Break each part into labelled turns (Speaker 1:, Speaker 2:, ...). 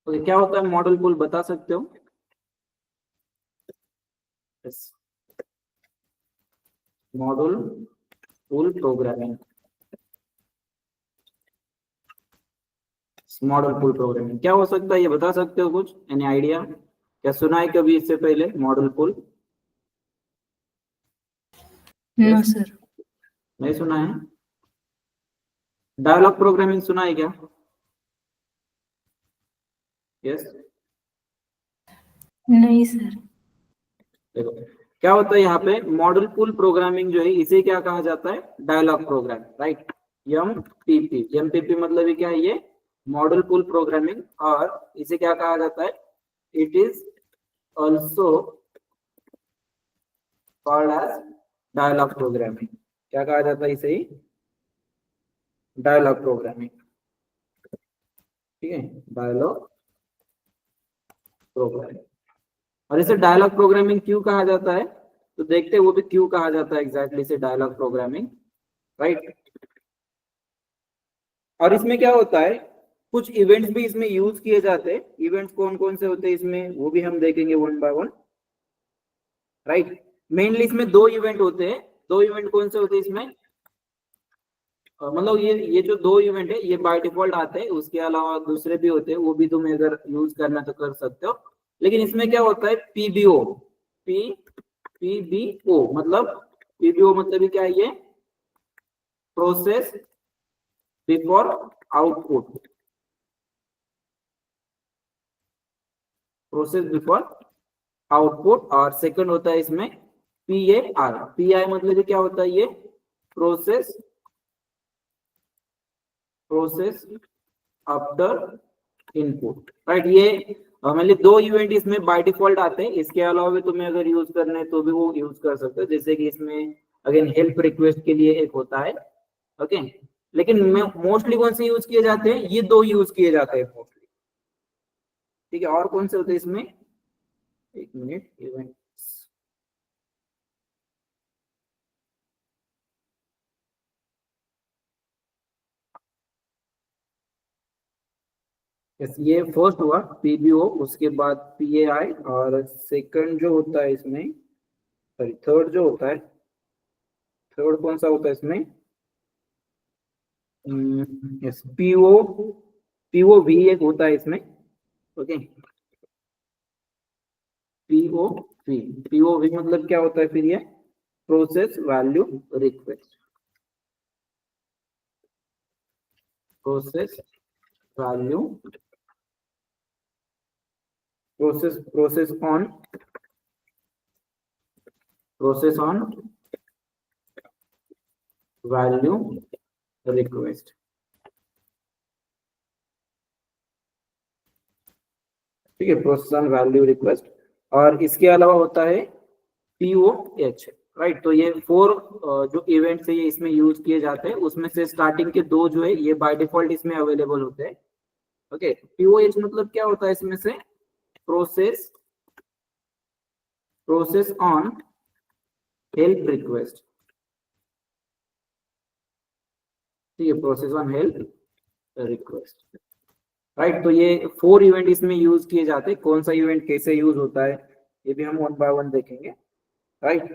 Speaker 1: तो क्या होता है मॉडल पुल, बता सकते हो? मॉडल पुल प्रोग्रामिंग, मॉडल पुल प्रोग्रामिंग क्या हो सकता है, ये बता सकते हो? कुछ एनी आइडिया? क्या सुना है कभी इससे पहले मॉडल पुल?
Speaker 2: No sir.
Speaker 1: नहीं सुना है? डायलॉग प्रोग्रामिंग सुना है क्या? यस।
Speaker 2: नहीं सर।
Speaker 1: देखो क्या होता है यहाँ पे, मॉडल पुल प्रोग्रामिंग जो है इसे क्या कहा जाता है, dialogue program, right? MPP, MPP मतलब ये क्या है, ये मॉडल पुल प्रोग्रामिंग, और इसे क्या कहा जाता है, it is also called as dialogue programming. क्या कहा जाता है इसे? डायलॉग प्रोग्रामिंग, ठीक है, डायलॉग प्रोग्रामिंग। और इसे डायलॉग प्रोग्रामिंग क्यों कहा जाता है, तो देखते हैं वो भी क्यों कहा जाता है एग्जैक्टली इसे डायलॉग प्रोग्रामिंग, राइट? और इसमें क्या होता है, कुछ इवेंट्स भी इसमें यूज किए जाते हैं। इवेंट्स कौन कौन से होते हैं इसमें, वो भी हम देखेंगे one by one, right? Mainly इसमें दो इवेंट होते हैं। दो इवेंट कौन से होते हैं इसमें, मतलब ये जो दो इवेंट है ये बाय डिफॉल्ट आते हैं, उसके अलावा दूसरे भी होते हैं, वो भी तुम्हें अगर यूज करना तो कर सकते हो। लेकिन इसमें क्या होता है, पीबीओ, पीबीओ मतलब, पीबीओ मतलब ये क्या है, ये process before output, process before output. और सेकंड होता है इसमें पीएआर, पीआई मतलब ये क्या होता है, ये process, process after input, right? ये मतलब दो इवेंट इसमें बाय डिफॉल्ट आते हैं, इसके अलावा भी तुम्हें अगर यूज करना है तो भी वो यूज कर सकते हो, जैसे कि इसमें अगेन हेल्प रिक्वेस्ट के लिए एक होता है, ओके? लेकिन मोस्टली कौन से यूज किए जाते हैं, ये दो यूज किए जाते हैं मोस्टली, ठीक है? और कौन से होते हैं इसमें, एक मिनट, इवेंट, ये फर्स्ट हुआ पीबीओ, उसके बाद पीएआई, और सेकंड जो होता है इसमें, सॉरी थर्ड जो होता है, थर्ड कौन सा होता है इसमें, यस पीओ, पीओ भी एक होता है इसमें, okay? P O, P O मतलब क्या होता है फिर, ये process value request, process value, process on, process on value request, ठीक है, प्रोसेस ऑन वैल्यू रिक्वेस्ट। और इसके अलावा होता है पीओएच, राइट? तो ये फोर जो इवेंट्स है ये इसमें यूज किए जाते हैं, उसमें से स्टार्टिंग के दो जो है ये बाय डिफॉल्ट इसमें अवेलेबल होते हैं, ओके? पीओएच मतलब क्या होता है इसमें से, process, process on help request, ठीक है, process on help request, right? तो ये फोर इवेंट इसमें यूज किए जाते हैं। कौन सा इवेंट कैसे यूज होता है ये भी हम वन बाय वन देखेंगे, राइट?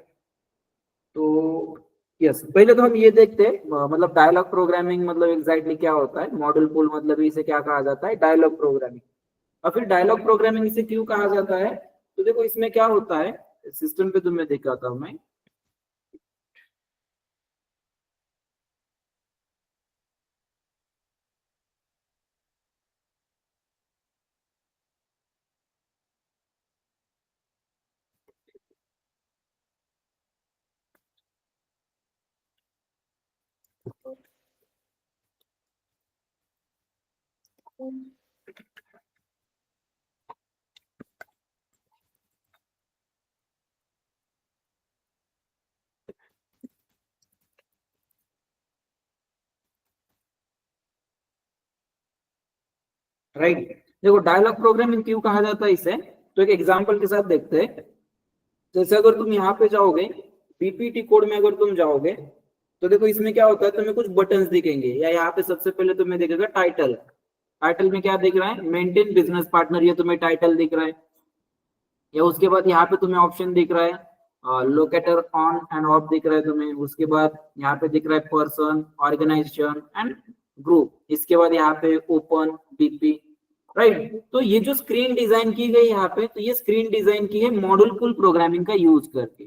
Speaker 1: तो यस, पहले तो हम ये देखते हैं मतलब डायलॉग प्रोग्रामिंग मतलब एग्जैक्टली क्या होता है, मॉडल पुल मतलब इसे क्या कहा जाता है, डायलॉग प्रोग्रामिंग। और फिर डायलॉग प्रोग्रामिंग इसे क्यों कहा जाता है, तो देखो इसमें क्या होता है, सिस्टम पे तुम्हें दिखाता हूं मैं, राइट? देखो डायलॉग प्रोग्रामिंग क्यों कहा जाता है इसे, तो एक एग्जांपल के साथ देखते हैं। जैसे अगर तुम यहाँ पे जाओगे, पीपीटी कोड में अगर तुम जाओगे, तो देखो इसमें क्या होता है, तुम्हें कुछ बटन्स दिखेंगे, या यहाँ पे सबसे पहले तुम्हें दिखेगा टाइटल, टाइटल में क्या दिख रहा है, मेंटेन बिजनेस पार्टनर, ये तुम्हें टाइटल दिख रहा है। या उसके बाद यहाँ पे तुम्हें ऑप्शन दिख रहा है लोकेटर ऑन एंड ऑफ दिख रहा है तुम्हें। उसके बाद यहाँ पे दिख रहा है पर्सन, ऑर्गेनाइजेशन एंड ग्रुप। इसके बाद यहाँ पे ओपन, बीपी, राइट। तो ये जो स्क्रीन डिजाइन की गई यहाँ पे, तो ये स्क्रीन डिजाइन की है मॉड्यूल प्रोग्रामिंग का यूज करके।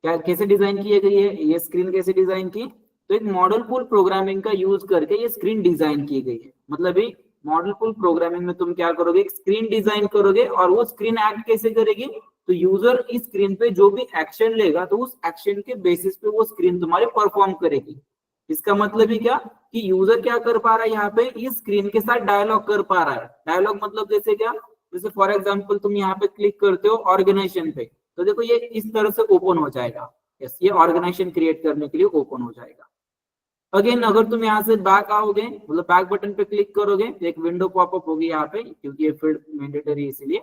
Speaker 1: क्या कैसे डिजाइन की गई है ये स्क्रीन, कैसे डिजाइन की, तो एक मॉडल पूल प्रोग्रामिंग का यूज करके ये स्क्रीन डिजाइन की गई है। मतलब ये मॉडल पूल प्रोग्रामिंग में तुम क्या करोगे, एक स्क्रीन डिजाइन करोगे और वो स्क्रीन एक्ट कैसे करेगी, तो यूजर इस स्क्रीन पे जो भी एक्शन लेगा तो उस एक्शन के बेसिस पे वो स्क्रीन तुम्हारे परफॉर्म करेगी। इसका मतलब ही क्या कि यूजर क्या कर पा रहा है यहाँ पे, इस स्क्रीन के साथ डायलॉग कर पा रहा है। डायलॉग मतलब जैसे क्या, जैसे फॉर एग्जांपल तुम यहाँ पे क्लिक करते हो ऑर्गेनाइजेशन पे, तो देखो ये इस तरह से ओपन हो जाएगा। यस, ये ऑर्गेनाइजेशन क्रिएट करने के लिए ओपन हो जाएगा। अगेन अगर तुम यहाँ से बैक आओगे, मतलब बैक बटन पे क्लिक करोगे तो एक विंडो पॉपअप होगी यहाँ पे, क्योंकि ये फील्ड मैंडेटरी है इसलिए।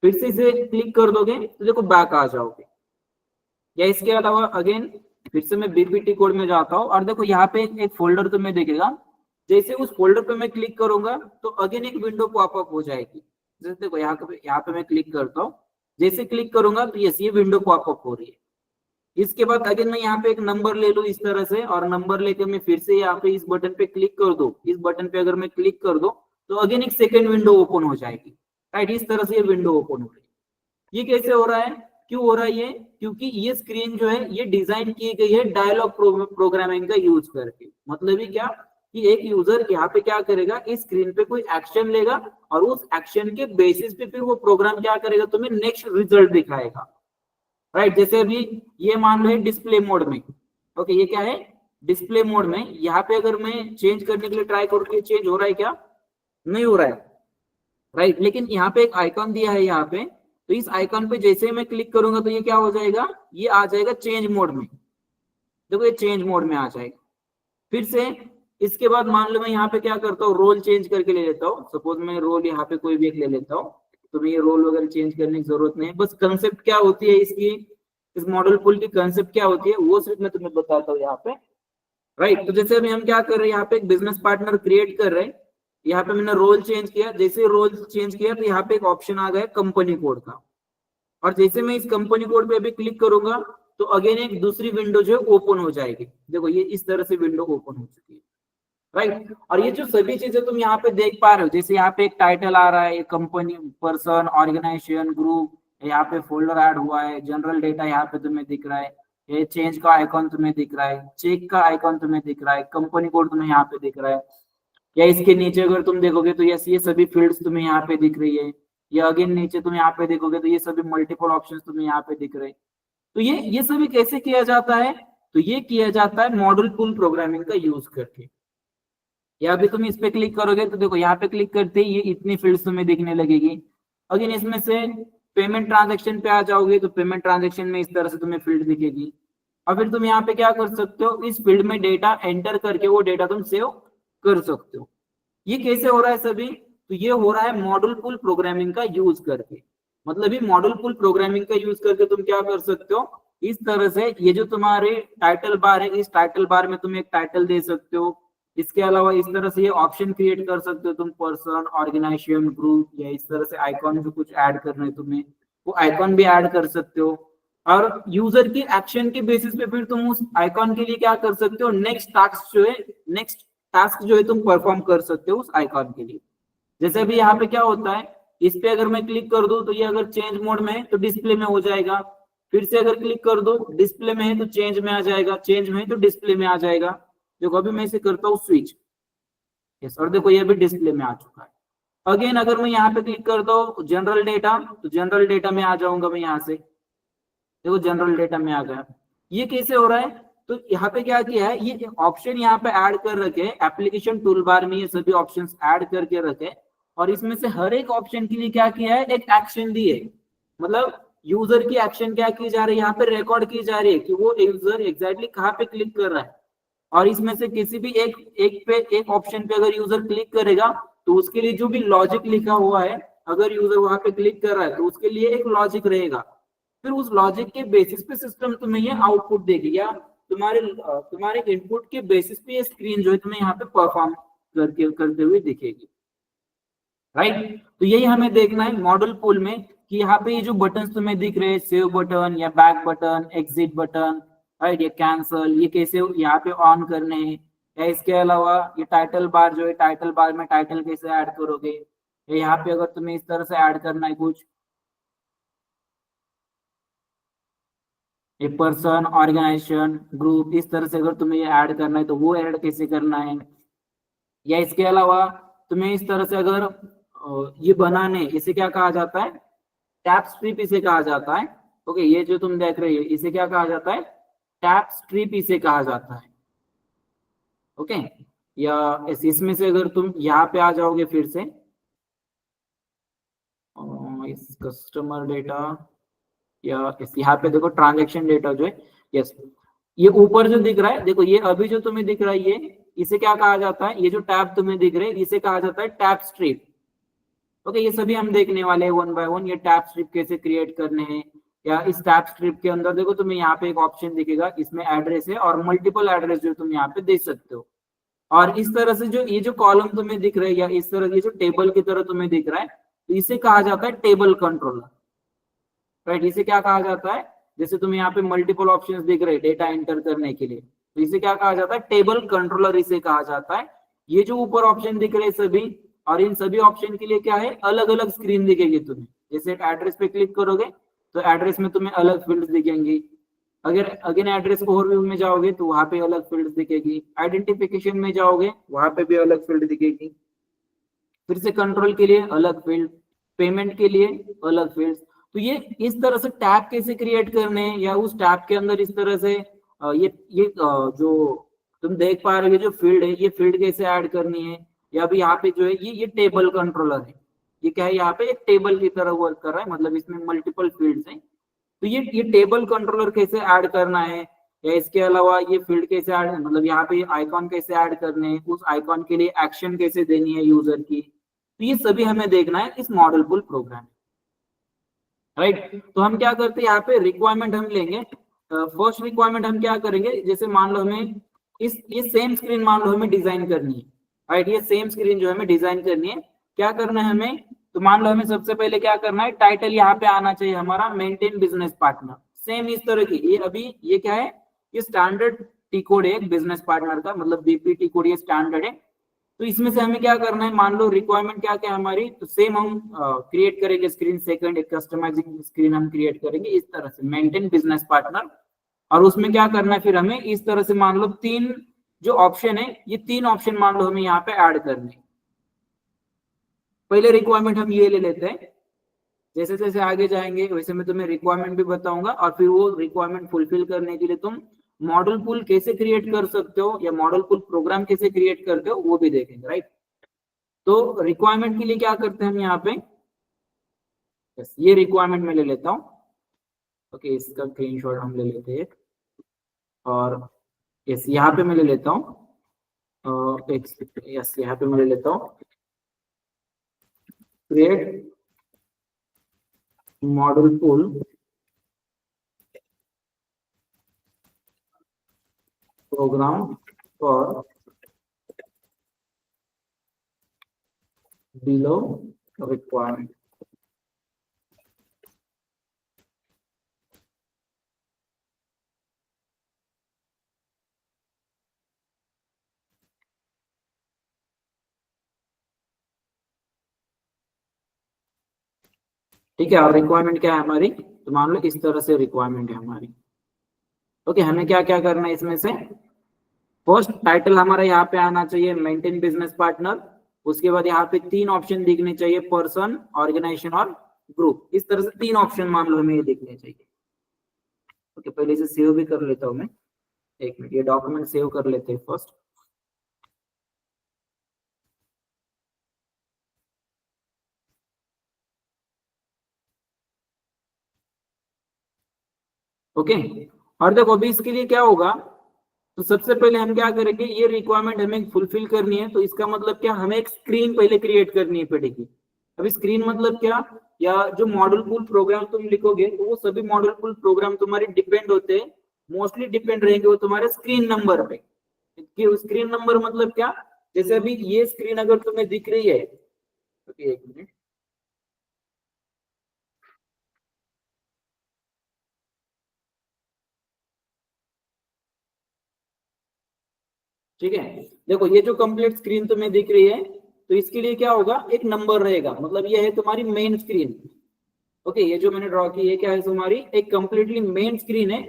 Speaker 1: फिर से इसे क्लिक कर दोगे तो देखो बैक आ जाओगे। या इसके अलावा अगेन फिर से मैं बीपीटी कोड में जाता हूँ और देखो यहाँ पे एक फोल्डर तुम्हें दिखेगा। जैसे उस फोल्डर पे मैं क्लिक करूंगा तो अगेन एक विंडो पॉपअप हो जाएगी। जैसे देखो यहाँ पे मैं क्लिक करता हूँ, जैसे क्लिक करूंगा तो ये विंडो पॉपअप हो रही है। इसके बाद अगेन मैं यहाँ पे एक नंबर ले लूं इस तरह से, और नंबर लेकर मैं फिर से यहाँ पे इस बटन पे क्लिक कर दूं। इस बटन पे अगर मैं क्लिक कर दूं तो अगेन एक सेकंड विंडो ओपन हो जाएगी, राइट। इस तरह से ये विंडो ओपन हो रही है। ये कैसे हो रहा है, क्यों हो रहा है ये, क्योंकि ये स्क्रीन जो है ये डिजाइन की गई है डायलॉग प्रोग्रामिंग का यूज करके। मतलब ही क्या कि एक यूजर यहाँ पे क्या करेगा, इस स्क्रीन पे कोई एक्शन लेगा और उस एक्शन के बेसिस पे फिर वो प्रोग्राम क्या करेगा, तुम्हें नेक्स्ट रिजल्ट दिखाएगा, राइट। जैसे अभी ये मान लो है डिस्प्ले मोड में, ओके, ये क्या है डिस्प्ले मोड में। यहाँ पे अगर मैं चेंज करने के लिए ट्राई करूँ तो चेंज हो रहा है क्या, नहीं हो रहा है, राइट। लेकिन यहाँ पे एक आइकॉन दिया है यहाँ पे, तो इस आइकॉन पे जैसे ही मैं क्लिक करूंगा तो ये क्या हो जाएगा, ये आ जाएगा चेंज मोड में। देखो ये चेंज मोड में आ जाएगा। फिर से इसके बाद मान लो मैं यहाँ पे क्या करता हूँ, रोल चेंज करके ले लेता हूँ। सपोज मैं रोल यहाँ पे कोई भी एक ले लेता हूँ, तो मैं ये रोल वगैरह चेंज करने की जरूरत नहीं है। बस कंसेप्ट क्या होती है इसकी, इस मॉडल पूल की कंसेप्ट क्या होती है वो सिर्फ मैं तुम्हें बताता हूँ यहाँ पे, राइट। तो जैसे अभी हम क्या कर रहे हैं, यहाँ पे एक बिजनेस पार्टनर क्रिएट कर रहे हैं। यहाँ पे मैंने रोल चेंज किया, जैसे रोल चेंज किया तो यहाँ पे एक ऑप्शन आ गया कंपनी कोड का, और जैसे मैं इस कंपनी कोड पे अभी क्लिक करूंगा तो अगेन एक दूसरी विंडो जो है ओपन हो जाएगी। देखो ये इस तरह से विंडो ओपन हो चुकी है, राइट। और ये जो सभी चीजें तुम यहाँ पे देख पा रहे हो, जैसे यहाँ पे एक टाइटल आ रहा है, कंपनी, पर्सन, ऑर्गेनाइजेशन, ग्रुप, यहाँ पे फोल्डर ऐड हुआ है, जनरल डेटा यहाँ पे तुम्हें दिख रहा है, ये चेंज का आइकॉन तुम्हें दिख रहा है, चेक का आइकॉन तुम्हें दिख रहा है, कंपनी कोड तुम्हें यहाँ पे दिख रहा है। या इसके नीचे अगर तुम देखोगे तो ये सभी फील्ड्स तुम्हें यहाँ पे दिख रही है। या अगेन नीचे तुम यहाँ पे देखोगे तो ये सभी मल्टीपल ऑप्शंस तुम्हें यहाँ पे दिख रहे हैं। तो ये सभी कैसे किया जाता है, तो ये किया जाता है मॉडल पूल प्रोग्रामिंग का यूज करके। या अभी तुम इस पे क्लिक करोगे तो देखो यहाँ पे क्लिक करते ही ये इतनी फील्ड्स तुम्हें दिखने लगेगी। अगेन इसमें से पेमेंट ट्रांजैक्शन पे आ जाओगे तो पेमेंट ट्रांजैक्शन में इस तरह से तुम्हें फील्ड दिखेगी। और फिर तुम यहाँ पे क्या कर सकते हो, इस फील्ड में डेटा एंटर करके वो डेटा तुम सेव कर सकते हो। ये कैसे हो रहा है सभी, तो ये हो रहा है मॉडल पूल प्रोग्रामिंग का यूज करके। मतलब ये मॉडल पूल प्रोग्रामिंग का यूज करके तुम क्या कर सकते हो, इस तरह से ये जो तुम्हारे टाइटल बार है, इस टाइटल बार में तुम एक टाइटल दे सकते हो। इसके अलावा इस तरह से ये ऑप्शन क्रिएट कर सकते हो तुम, पर्सन, ऑर्गेनाइजेशन, ग्रुप, या इस तरह से आइकॉन जो कुछ ऐड करना है तुम्हें वो आइकॉन भी ऐड कर सकते हो। और यूजर की एक्शन के बेसिस पे फिर तुम उस आइकॉन के लिए क्या कर सकते हो, नेक्स्ट टास्क जो है तुम परफॉर्म कर सकते हो उस आइकॉन के लिए। जैसे अभी यहाँ पे क्या होता है, इस पे अगर मैं क्लिक कर दूं तो ये अगर चेंज मोड में है तो डिस्प्ले में हो जाएगा। फिर से अगर क्लिक कर दो डिस्प्ले में है तो चेंज में आ जाएगा, चेंज में है तो डिस्प्ले में आ जाएगा। देखो अभी मैं इसे करता हूँ स्विच, यस, और देखो ये भी डिस्प्ले में आ चुका है। अगेन अगर मैं यहाँ पे क्लिक करता हूँ जनरल डेटा, तो जनरल डेटा में आ जाऊंगा मैं यहाँ से, देखो जनरल डेटा में आ गया। ये कैसे हो रहा है, तो यहाँ पे क्या किया है, ये ऑप्शन यहाँ पे ऐड कर रखे, एप्लीकेशन टूल बार में ये सभी ऑप्शंस ऐड करके रखे, और इसमें से हर एक ऑप्शन के लिए क्या किया है, एक एक्शन दी है। मतलब यूजर की एक्शन क्या की जा रही है, यहाँ पे रिकॉर्ड की जा रही है कि वो यूजर एग्जैक्टली कहाँ पे क्लिक कर रहा है। और इसमें से किसी भी एक ऑप्शन पे अगर यूजर क्लिक करेगा तो उसके लिए जो भी लॉजिक लिखा हुआ है, अगर यूजर वहां पे क्लिक कर रहा है तो उसके लिए एक लॉजिक रहेगा। फिर उस लॉजिक के बेसिस पे सिस्टम तुम्हें ये आउटपुट देगी, या तुम्हारे इनपुट के बेसिस पे ये स्क्रीन जो है तुम्हें यहाँ पे परफॉर्म करते हुए दिखेगी, राइट। तो यही हमें देखना है मॉडल पुल में कि यहाँ पे ये जो बटन तुम्हें दिख रहे हैं, सेव बटन या back button, exit button, right, ये कैंसल, ये कैसे यहाँ पे ऑन करने हैं, या इसके अलावा ये टाइटल बार जो है, टाइटल बार में टाइटल कैसे ऐड करोगे, या यहाँ पे अगर तुम्हें इस तरह से ऐड करना है कुछ, ये पर्सन, ऑर्गेनाइजेशन, ग्रुप, इस तरह से अगर तुम्हें ये ऐड करना है तो वो ऐड कैसे करना है, या इसके अलावा तुम्हें इस तरह से अगर ये बनाने, इसे क्या कहा जाता है, टैब स्ट्रिप इसे कहा जाता है। ओके, ये जो तुम देख रहे हो इसे क्या कहा जाता है, टैब स्ट्रिप इसे कहा जाता है। ओके, या इसमें से अगर तुम यहाँ पे आ जाओगे फिर से, इस कस्टमर डेटा या इस यहाँ पे देखो ट्रांजैक्शन डेटा जो है, यस, ये ऊपर जो दिख रहा है, देखो ये अभी जो तुम्हें दिख रहा है ये, इसे क्या कहा जाता है, ये जो टैब तुम्हें दिख रहे हैं इसे कहा जाता है टैब स्ट्रिप। ओके, ये सभी हम देखने वाले हैं वन बाय वन, ये टैब स्ट्रिप कैसे क्रिएट करने हैं, या इस टैब स्ट्रिप के अंदर देखो तुम्हें यहाँ पे एक ऑप्शन दिखेगा, इसमें एड्रेस है और मल्टीपल एड्रेस जो तुम यहाँ पे दे सकते हो। और इस तरह से जो ये जो कॉलम तुम्हें दिख रहा है, या इस तरह ये जो टेबल की तरह तुम्हें दिख रहा है, तो इसे कहा जाता है टेबल कंट्रोलर, राइट। इसे क्या कहा जाता है, जैसे तुम्हें यहाँ पे मल्टीपल ऑप्शंस दिख रहे हैं डेटा एंटर करने के लिए, तो इसे क्या कहा जाता है, टेबल कंट्रोलर इसे कहा जाता है। ये जो ऊपर ऑप्शन दिख रहे हैं सभी, और इन सभी ऑप्शन के लिए क्या है, अलग अलग स्क्रीन दिखेगी तुम्हें। जैसे एड्रेस पे क्लिक करोगे तो एड्रेस में तुम्हें अलग फील्ड्स दिखेंगी, अगर अगेन एड्रेस ओवरव्यू में जाओगे तो वहां पे अलग फील्ड्स दिखेगी, आइडेंटिफिकेशन में जाओगे वहां पे भी अलग फील्ड दिखेगी, फिर से कंट्रोल के लिए अलग फील्ड, पेमेंट के लिए अलग फील्ड। तो ये इस तरह से टैब कैसे क्रिएट करने हैं, या उस टैब के अंदर इस तरह से जो तुम देख पा रहे हो जो फील्ड है, ये फील्ड कैसे ऐड करनी है, या अभी यहाँ पे जो है ये टेबल कंट्रोलर है, ये क्या है, यहाँ पे एक टेबल की तरह वर्क कर रहा है, मतलब इसमें मल्टीपल फील्ड्स हैं। तो ये टेबल कंट्रोलर कैसे ऐड करना है, या इसके अलावा ये फील्ड कैसे ऐड, मतलब यहाँ पे आइकॉन कैसे ऐड करने हैं, उस आइकॉन के लिए एक्शन कैसे देनी है यूजर की, तो ये सभी हमें देखना है इस मॉडल पुल प्रोग्राम, राइट। तो हम क्या करते हैं, यहाँ पे रिक्वायरमेंट हम लेंगे। फर्स्ट रिक्वायरमेंट हम क्या करेंगे, जैसे मान लो हमें ये सेम स्क्रीन मान लो हमें डिजाइन करनी है, राइट, ये सेम स्क्रीन जो हमें डिजाइन करनी है, क्या करना है हमें, तो मान लो हमें सबसे पहले क्या करना है, टाइटल यहाँ पे आना चाहिए हमारा मेंटेन बिजनेस पार्टनर, सेम इस तरह की, ये अभी ये क्या है, ये स्टैंडर्ड टी कोड है बिजनेस पार्टनर का, मतलब बीपीटी कोड ये स्टैंडर्ड है। तो इसमें से हमें क्या करना है, मान लो रिक्वायरमेंट क्या क्या हमारी, तो सेम हम क्रिएट करेंगे स्क्रीन, सेकंड एक कस्टमाइजिंग स्क्रीन हम क्रिएट करेंगे इस तरह से मेंटेन बिजनेस पार्टनर, और उसमें क्या करना है फिर हमें इस तरह से, मान लो 3 जो ऑप्शन है, ये 3 ऑप्शन मान लो हमें यहाँ पे ऐड करने। पहले रिक्वायरमेंट हम ये ले लेते हैं, जैसे जैसे आगे जाएंगे वैसे मैं तुम्हें रिक्वायरमेंट भी बताऊंगा, और फिर वो रिक्वायरमेंट फुलफिल करने के लिए तुम मॉडल पुल कैसे क्रिएट कर सकते हो, या मॉडल पुल प्रोग्राम कैसे क्रिएट करते हो वो भी देखेंगे, राइट। तो रिक्वायरमेंट के लिए क्या करते हैं हम यहाँ पे, ये रिक्वायरमेंट में ले लेता हूँ, ओके, इसका स्क्रीनशॉट हम ले लेते हैं, और यस यहाँ पे मैं ले लेता हूँ, यस यहाँ पे मैं ले लेता हूँ, create module pool program for below requirement. ठीक है, और रिक्वायरमेंट क्या है हमारी, तो मान लो इस तरह से रिक्वायरमेंट है हमारी। ओके, हमें क्या क्या करना है इसमें से, फर्स्ट टाइटल हमारा यहाँ पे आना चाहिए मेंटेन बिजनेस पार्टनर, उसके बाद यहाँ पे 3 ऑप्शन दिखने चाहिए, पर्सन, ऑर्गेनाइजेशन और ग्रुप, इस तरह से 3 ऑप्शन मान लो हमें ये दिखने चाहिए। ओके, पहले इसे सेव भी कर लेता हूँ मैं, एक मिनट, ये डॉक्यूमेंट सेव कर लेते हैं फर्स्ट। ओके, और देखो अभी इसके लिए क्या होगा, तो सबसे पहले हम क्या करेंगे, ये रिक्वायरमेंट हमें फुलफिल करनी है, तो इसका मतलब क्या, हमें एक स्क्रीन पहले क्रिएट करनी पड़ेगी। अभी स्क्रीन मतलब क्या, या जो मॉडल पुल प्रोग्राम तुम लिखोगे तो वो सभी मॉडल पुल प्रोग्राम तुम्हारे डिपेंड होते हैं, मोस्टली डिपेंड रहेंगे वो तुम्हारे स्क्रीन नंबर पे। स्क्रीन नंबर मतलब क्या, जैसे अभी ये स्क्रीन अगर तुम्हें दिख रही है, ओके एक मिनट, ठीक है, देखो ये जो कंप्लीट स्क्रीन तुम्हें दिख रही है, तो इसके लिए क्या होगा, एक नंबर रहेगा, मतलब ये है तुम्हारी मेन स्क्रीन। ओके, ये जो मैंने ड्रॉ की है क्या है, तुम्हारी एक कंप्लीटली मेन स्क्रीन है।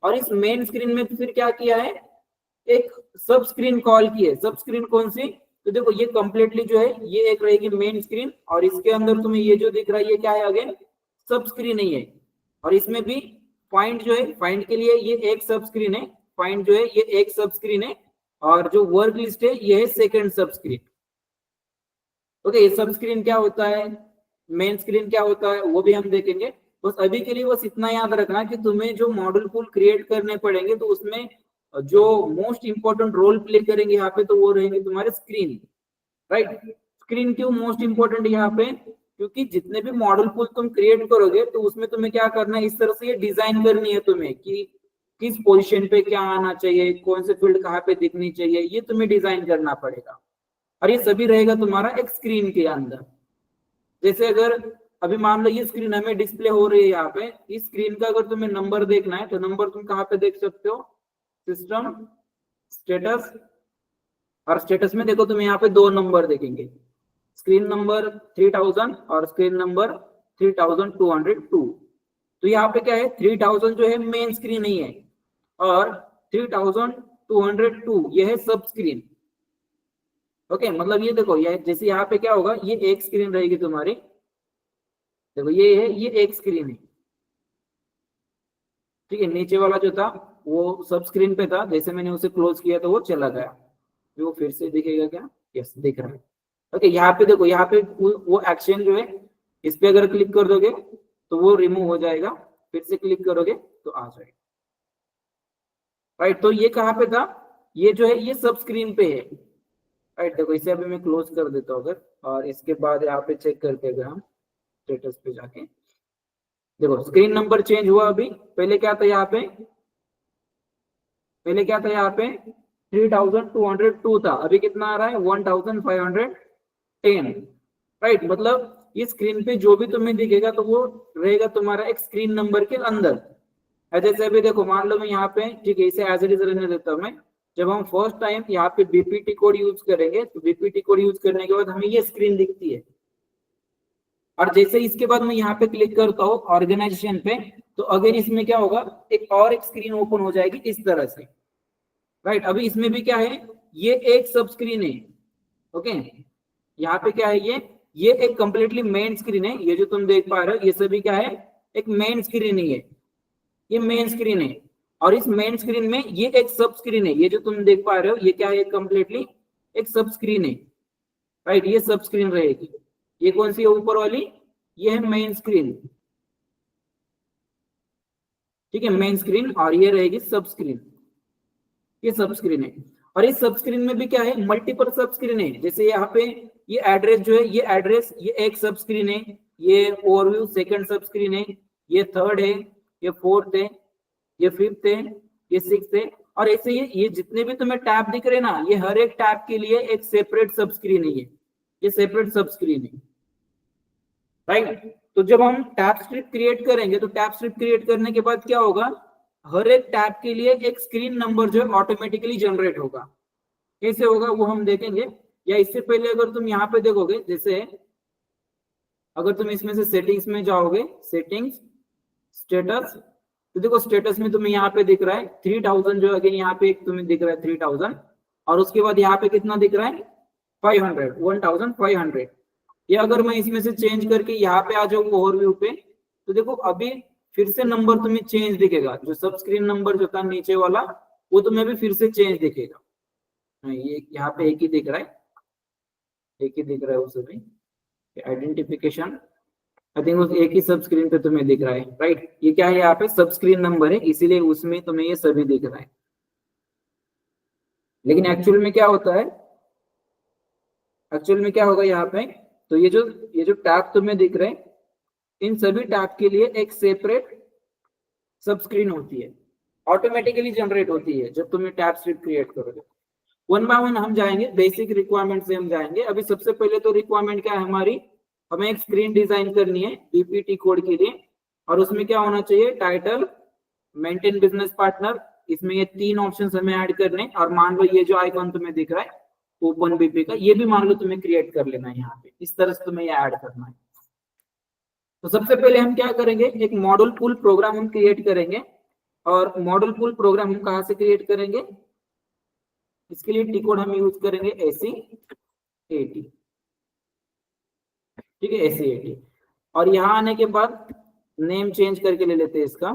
Speaker 1: और इस मेन स्क्रीन में तो फिर क्या किया है, एक सब स्क्रीन कॉल की है। सब स्क्रीन कौन सी, तो देखो ये कंप्लीटली जो है ये एक रहेगी मेन स्क्रीन, और इसके अंदर तुम्हें ये जो दिख रहा है ये क्या है, अगेन सब स्क्रीन ही है। और इसमें भी फाइंड जो है, फाइंड के लिए ये एक सब स्क्रीन है, फाइंड जो है ये एक सब स्क्रीन है, और जो वर्क लिस्ट है ये है सेकेंड सब स्क्रीन। ओके, ये सब स्क्रीन क्या होता है, मेन स्क्रीन क्या होता है, वो भी हम देखेंगे। बस अभी के लिए बस इतना याद रखना कि तुम्हें जो मॉडल पूल क्रिएट करने पड़ेंगे, तो उसमें जो मोस्ट इंपॉर्टेंट रोल प्ले करेंगे यहाँ पे, तो वो रहेंगे तुम्हारे स्क्रीन। राइट, स्क्रीन क्यों मोस्ट इंपॉर्टेंट यहाँ पे, क्योंकि जितने भी मॉडल पूल तुम क्रिएट करोगे, तो उसमें तुम्हें क्या करना है, इस तरह से ये डिजाइन करनी है तुम्हें कि किस पोजीशन पे क्या आना चाहिए, कौन से फील्ड कहाँ पे दिखनी चाहिए, ये तुम्हें डिजाइन करना पड़ेगा। और ये सभी रहेगा तुम्हारा एक स्क्रीन के अंदर। जैसे अगर अभी मान लो ये स्क्रीन हमें डिस्प्ले हो रही है यहाँ पे, इस स्क्रीन का अगर तुम्हें नंबर देखना है, तो नंबर तुम कहाँ पे देख सकते हो, सिस्टम स्टेटस, और स्टेटस में देखो तुम्हें यहाँ पे दो नंबर देखेंगे, स्क्रीन नंबर 3000 और स्क्रीन नंबर 3202। तो यहाँ पे क्या है, 3000 जो है मेन स्क्रीन ही है, और 3202 ये है सब स्क्रीन। ओके, मतलब ये देखो, ये जैसे यहाँ पे क्या होगा, ये एक स्क्रीन रहेगी तुम्हारी, देखो ये है, ये एक स्क्रीन है, ठीक है, नीचे वाला जो था वो सब स्क्रीन पे था, जैसे मैंने उसे क्लोज किया तो वो चला गया। वो फिर से दिखेगा क्या, यस दिख रहा है। ओके, यहाँ पे देखो, यहाँ पे वो एक्शन जो है, इस पे अगर क्लिक कर दोगे तो वो रिमूव हो जाएगा, फिर से क्लिक करोगे तो आ जाएगा। राइट, तो ये कहाँ पे था, ये जो है ये सब स्क्रीन पे है। राइट, देखो इसे अभी मैं क्लोज कर देता हूँ अगर, और इसके बाद यहाँ पे चेक करके अगर हम स्टेटस पे जाके देखो, स्क्रीन नंबर चेंज हुआ। अभी पहले क्या था यहाँ पे, पहले क्या था यहाँ पे 3202 था, अभी कितना आ रहा है 1510। राइट, मतलब ये स्क्रीन पे जो भी तुम्हें दिखेगा तो वो रहेगा तुम्हारा एक स्क्रीन नंबर के अंदर। जैसे अभी देखो, मान लो मैं यहाँ पे, ठीक है, इसे एज इट इज रहने देता हूँ मैं। जब हम फर्स्ट टाइम यहाँ पे बीपीटी कोड यूज करेंगे, तो बीपीटी कोड यूज करने के बाद हमें ये स्क्रीन दिखती है। और जैसे इसके बाद मैं यहाँ पे क्लिक करता हूँ ऑर्गेनाइजेशन पे, तो अगर इसमें क्या होगा, एक और एक स्क्रीन ओपन हो जाएगी इस तरह से। राइट, अभी इसमें भी क्या है, ये एक सब स्क्रीन है। ओके, यहाँ पे क्या है, ये एक कंप्लीटली मेन स्क्रीन है, ये जो तुम देख पा रहे हो ये सभी क्या है, एक मेन स्क्रीन ही है, ये मेन स्क्रीन है। और इस मेन स्क्रीन में ये एक सब स्क्रीन है, ये जो तुम देख पा रहे हो ये क्या है, कंप्लीटली एक सब स्क्रीन है। राइट, ये सब स्क्रीन रहेगी। ये कौन सी है ऊपर वाली, ये है मेन स्क्रीन, ठीक है, मेन स्क्रीन, और ये रहेगी सब स्क्रीन, ये सब स्क्रीन है। और इस सब स्क्रीन में भी क्या है, मल्टीपल सब स्क्रीन है। जैसे यहाँ पे ये एड्रेस जो है, ये एड्रेस ये एक सब स्क्रीन है, ये ओवरव्यू सेकंड सब स्क्रीन है, ये थर्ड है, ये फोर्थ है, ये फिफ्थ है, ये सिक्स्थ है। और ऐसे ये जितने भी तुम्हें टैब दिख रहे हैं ना, ये हर एक टैब के लिए एक सेपरेट सब स्क्रीन है, ये सेपरेट सब स्क्रीन है। राइट, तो जब हम टैब स्ट्रिप क्रिएट करेंगे, तो टैब स्ट्रिप क्रिएट करने के बाद क्या होगा, हर एक टैब के लिए एक स्क्रीन नंबर जो है ऑटोमेटिकली जनरेट होगा। कैसे होगा वो हम देखेंगे, या इससे पहले अगर तुम यहाँ पे देखोगे, जैसे अगर तुम इसमें से सेटिंग्स में जाओगे, सेटिंग्स स्टेटस, तो देखो स्टेटस में तुम्हें यहाँ पे दिख रहा है 3000, जो अगेन यहाँ पे एक तुम्हें दिख रहा है 3000, और उसके बाद यहाँ पे कितना दिख रहा है 1500। ये अगर मैं इसमें से चेंज करके यहाँ पे आ जाऊँ ओवरव्यू पे, तो देखो अभी फिर से नंबर तुम्हें चेंज दिखेगा, जो सब स्क्रीन नंबर जो था नीचे वाला वो तुम्हें भी फिर से चेंज दिखेगा। ये यहाँ पे एक ही दिख रहा है, एक ही दिख रहा है वो सभी आइडेंटिफिकेशन, आई थिंक उस एक ही सब स्क्रीन पे तुम्हें दिख रहा है। राइट, ये क्या है, यहाँ पे सब स्क्रीन नंबर है, इसीलिए उसमें तुम्हें ये सभी दिख रहा है। लेकिन एक्चुअल में क्या होता है, एक्चुअल में क्या होगा यहाँ पे, तो ये जो टैब तुम्हें दिख रहे हैं, इन सभी टैब के लिए एक सेपरेट सब स्क्रीन होती है, ऑटोमेटिकली जनरेट होती है जब तुम्हें टैब स्ट्रिप क्रिएट करोगे। वन बाय वन हम जाएंगे, बेसिक रिक्वायरमेंट से हम जाएंगे। अभी सबसे पहले तो रिक्वायरमेंट क्या है हमारी, हमें एक स्क्रीन डिजाइन करनी है बीपीटी कोड के लिए, और उसमें क्या होना चाहिए, टाइटल, मेंटेन बिजनेस पार्टनर, इसमें ये 3 ऑप्शन हमें ऐड करने, और मान लो ये जो आइकॉन तुम्हें दिख रहा है ओपन बीपी का, ये भी मान लो तुम्हें क्रिएट कर लेना है यहाँ पे, इस तरह से तुम्हें ये ऐड करना है। तो सबसे पहले हम क्या करेंगे, एक मॉडल पूल प्रोग्राम हम क्रिएट करेंगे, और मॉडल पूल प्रोग्राम हम कहाँ से क्रिएट करेंगे, इसके लिए टी कोड हम यूज करेंगे SEAT, ठीक है, SEAT। और यहाँ आने के बाद नेम चेंज करके ले लेते हैं इसका,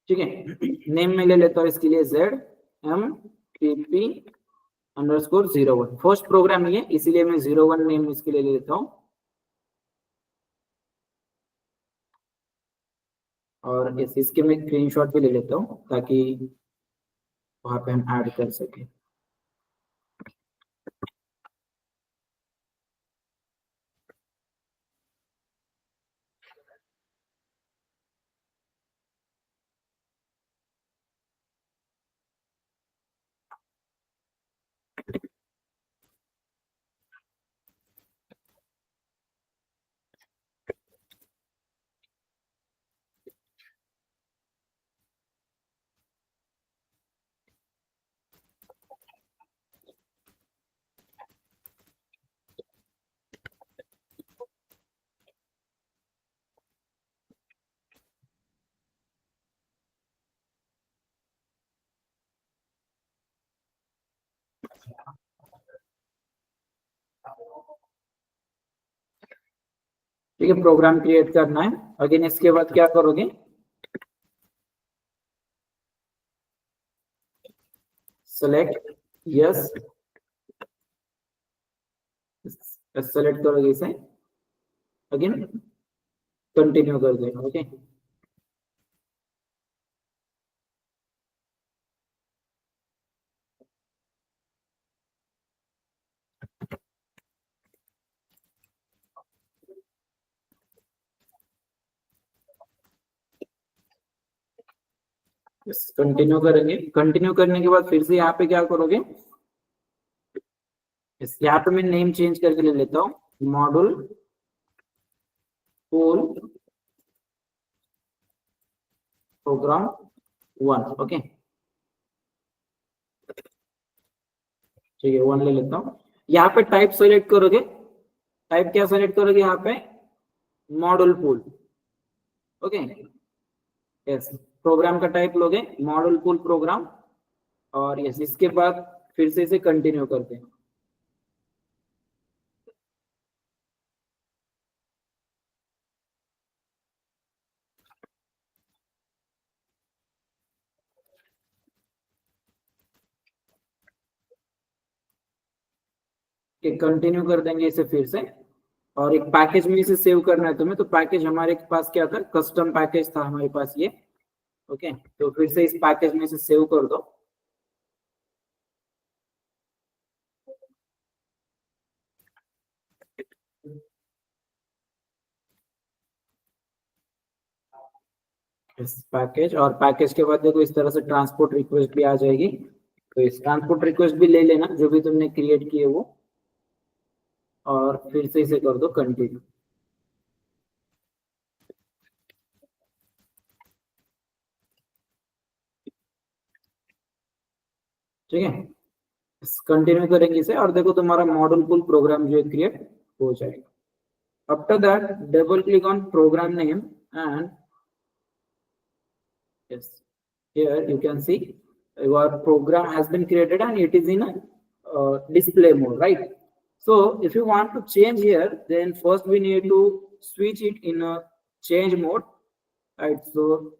Speaker 1: ठीक है। नेम में ले लेता हूँ इसके लिए ZMPP_01, फर्स्ट प्रोग्राम ये, इसीलिए मैं 01 नेम इसके लिए ले लेता हूँ, और इसके मैं स्क्रीनशॉट भी ले लेता हूँ ताकि वहां पे हम ऐड कर सके। ठीक है, प्रोग्राम क्रिएट करना है। अगेन इसके बाद क्या करोगे, सेलेक्ट यस, सेलेक्ट करोगे इसे, अगेन कंटिन्यू कर देगा, ओके। कंटिन्यू करेंगे, कंटिन्यू करने के बाद फिर से यहाँ पे क्या करोगे, यहाँ पे मैं नेम चेंज करके ले लेता हूँ, मॉड्यूल पूल प्रोग्राम 1, ओके, ठीक है 1 ले लेता हूँ। यहाँ पे टाइप सेलेक्ट करोगे, टाइप क्या सेलेक्ट करोगे यहाँ पे, module pool, okay, yes, program का टाइप लोगे मॉडल पूल प्रोग्राम, और यस इसके बाद फिर से इसे कंटिन्यू करते हैं। कंटिन्यू कर देंगे इसे फिर से, और एक पैकेज में इसे सेव करना है तुम्हें, तो पैकेज हमारे पास क्या था, कस्टम पैकेज था हमारे पास ये, ओके, तो फिर से इस पैकेज में इसे सेव कर दो। इस पैकेज, और पैकेज के बाद देखो इस तरह से ट्रांसपोर्ट रिक्वेस्ट भी आ जाएगी, तो इस ट्रांसपोर्ट रिक्वेस्ट भी ले लेना जो भी तुमने क्रिएट किए वो, और फिर से इसे कर दो कंटिन्यू। ठीक है, कंटिन्यू करेंगे इसे, और देखो तुम्हारा मॉडल पुल प्रोग्राम जो है क्रिएट हो जाएगा। After that double click on program name, and yes, here you can see your program has been created and it is in a display mode, right? So if you want to change here, then first we need to switch it in a change mode, right? So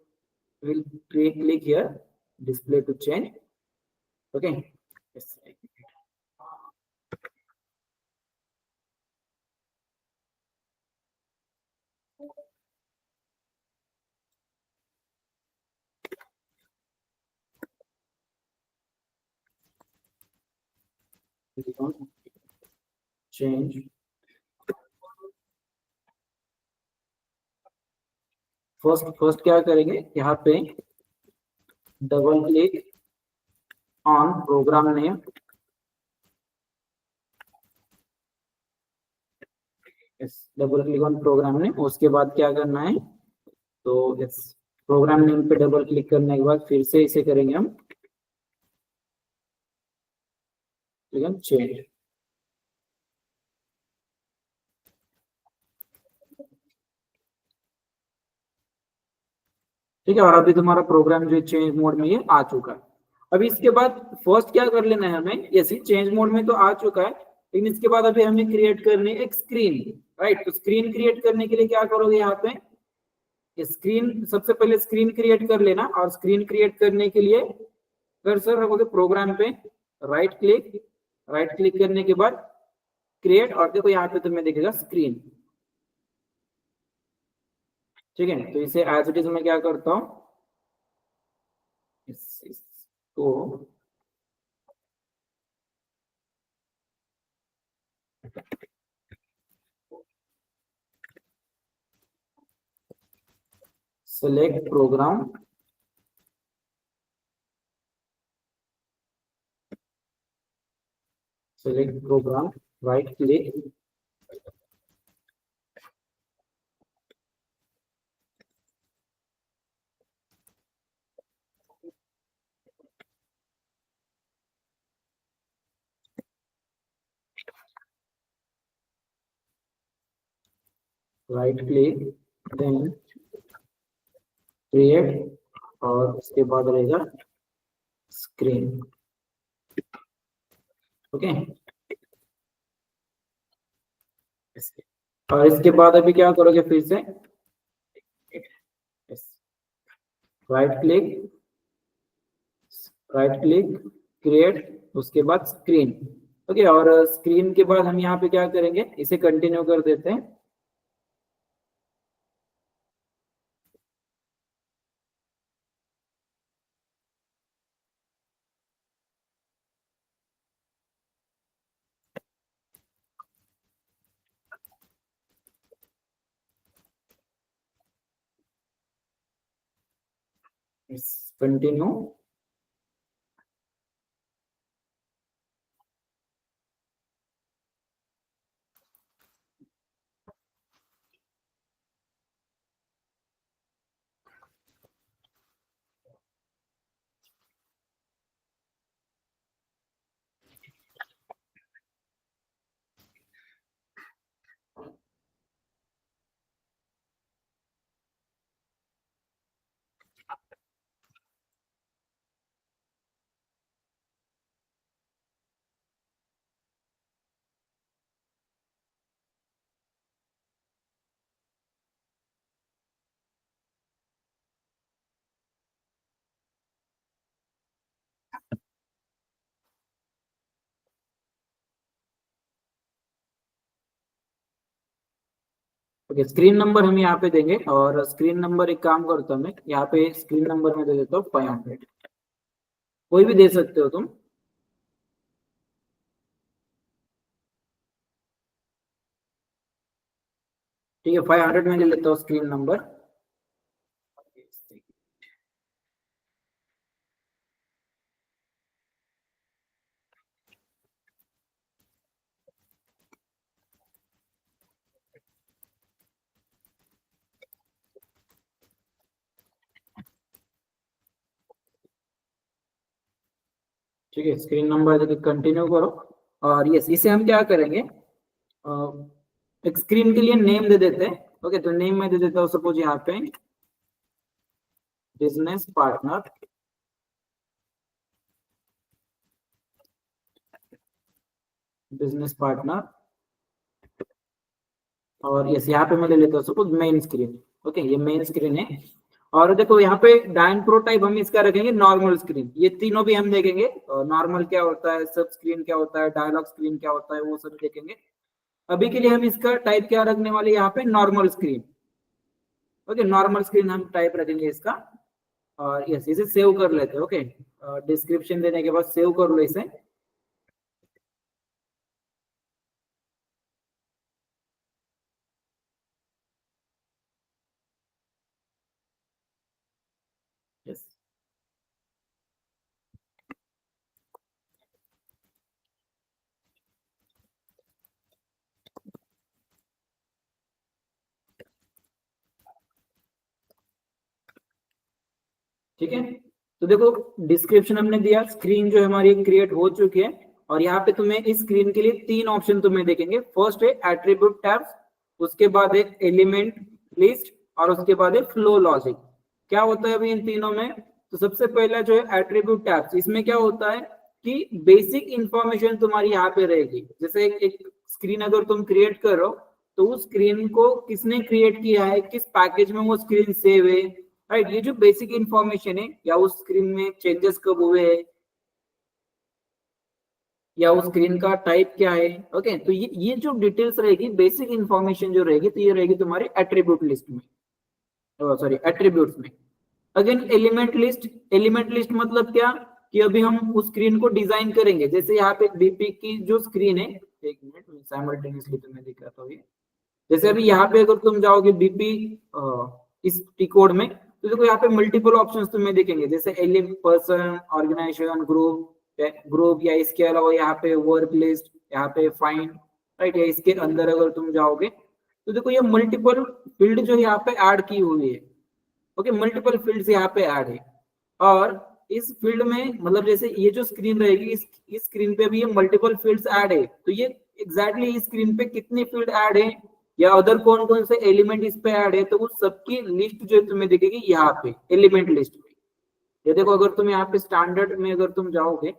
Speaker 1: we'll click here, display to change, okay, yes. Change, first क्या करेंगे यहाँ पे, double click on program name. Yes, double click on program name. उसके बाद क्या करना है, तो यस, प्रोग्राम नेम पे डबल क्लिक करने के बाद फिर से इसे करेंगे हम चेंज। ठीक है, और अभी तुम्हारा प्रोग्राम जो चेंज मोड में ये आ चुका है। अभी इसके बाद फर्स्ट क्या कर लेना है हमें, यस, चेंज मोड में तो आ चुका है, लेकिन इसके बाद अभी हमें क्रिएट करनी है एक स्क्रीन। राइट, तो स्क्रीन क्रिएट करने के लिए क्या करोगे, यहाँ पे स्क्रीन, सबसे पहले स्क्रीन क्रिएट कर लेना। और स्क्रीन क्रिएट करने के लिए कर्सर रखोगे प्रोग्राम पे, राइट क्लिक करने के बाद क्रिएट, और देखो यहाँ पे तुम्हें दिखेगा स्क्रीन। ठीक है, तो इसे एज इट इज मैं क्या करता हूँ, इसको select program, right click, then create, और उसके बाद रहेगा स्क्रीन। ओके, और इसके बाद अभी क्या करोगे, फिर से राइट क्लिक क्रिएट, उसके बाद स्क्रीन। ओके, और स्क्रीन के बाद हम यहाँ पे क्या करेंगे, इसे कंटिन्यू कर देते हैं। कंटिन्यू, ओके, स्क्रीन नंबर हम यहाँ पे देंगे, और स्क्रीन नंबर एक काम करता हूँ मैं, यहाँ पे स्क्रीन नंबर में दे देता हूँ 500। कोई भी दे सकते हो तुम। ठीक है, 500 में ले लेता हूँ स्क्रीन नंबर। ठीक है, स्क्रीन नंबर देके कंटिन्यू करो। और यस, इसे हम क्या करेंगे, एक स्क्रीन के लिए नेम दे देते हैं। ओके, तो नेम में दे देता हूँ सपोज यहाँ पे बिजनेस पार्टनर, और यस, यहाँ पे मैं ले लेता हूँ सपोज मेन स्क्रीन। ओके, ये मेन स्क्रीन है। और देखो यहाँ पे डायन प्रोटाइप हम इसका रखेंगे नॉर्मल स्क्रीन। ये तीनों भी हम देखेंगे, नॉर्मल क्या होता है, सब स्क्रीन क्या होता है, डायलॉग स्क्रीन क्या होता है, वो सब देखेंगे। अभी के लिए हम इसका टाइप क्या रखने वाले, यहाँ पे normal screen. Okay, normal screen हम टाइप रखेंगे इसका। और यस, इसे सेव कर लेते हैं। ओके, डिस्क्रिप्शन देने के बाद सेव कर लो इसे। यस, ठीक है, तो देखो डिस्क्रिप्शन हमने दिया, स्क्रीन जो हमारी क्रिएट हो चुकी है और यहाँ पे तुम्हें इस स्क्रीन के लिए तीन ऑप्शन तुम्हें देखेंगे। फर्स्ट है एट्रीब्यूट टैब्स, उसके बाद है एलिमेंट लिस्ट और उसके बाद है फ्लो लॉजिक। क्या होता है अभी इन तीनों में? तो सबसे पहला जो है एट्रीब्यूट टैब्स, इसमें क्या होता है कि बेसिक इंफॉर्मेशन तुम्हारी यहाँ पे रहेगी। जैसे एक स्क्रीन अगर तुम क्रिएट कर रहे हो तो उस स्क्रीन को किसने क्रिएट किया है, किस पैकेज में वो स्क्रीन सेव है, राइट, ये जो बेसिक इंफॉर्मेशन है, या उस स्क्रीन में चेंजेस कब हुए हैं, या उस स्क्रीन का टाइप क्या है। ओके, तो ये जो डिटेल्स रहेगी, बेसिक इंफॉर्मेशन जो रहेगी, तो ये रहेगी तुम्हारे एट्रीब्यूट लिस्ट में, सॉरी एट्रीब्यूट्स में। Again element list, element list मतलब क्या कि अभी हम उस स्क्रीन को डिजाइन करेंगे। जैसे यहाँ पे बीपी की जो स्क्रीन है, एक मिनट मैं साइमल्टेनियसली तुम्हें दिखाता हूँ। जैसे अभी यहाँ पे अगर तुम जाओगे बीपी इस टी कोड में, तो देखो यहाँ पे मल्टीपल ऑप्शंस तुम्हें दिखेंगे, जैसे एलिमेंट, पर्सन, ऑर्गेनाइजेशन, ग्रुप या इसके अलावा यहाँ पे वर्क लिस्ट, यहाँ पे फाइंड, राइट, या इसके अंदर अगर तुम जाओगे तो देखो ये मल्टीपल फील्ड जो यहाँ पे ऐड की हुई है। ओके, मल्टीपल फील्ड्स यहाँ पे ऐड है और इस फील्ड में मतलब जैसे ये जो स्क्रीन रहेगी, इस स्क्रीन पे भी ये मल्टीपल फील्ड्स ऐड है, तो ये एग्जैक्टली इस स्क्रीन पे कितने फील्ड ऐड है या अदर कौन कौन से एलिमेंट इस पे ऐड है, तो वो सबकी लिस्ट जो तुम्हें दिखेगी यहाँ पे एलिमेंट लिस्ट में। ये देखो अगर तुम यहाँ पे स्टैंडर्ड में अगर तुम जाओगे,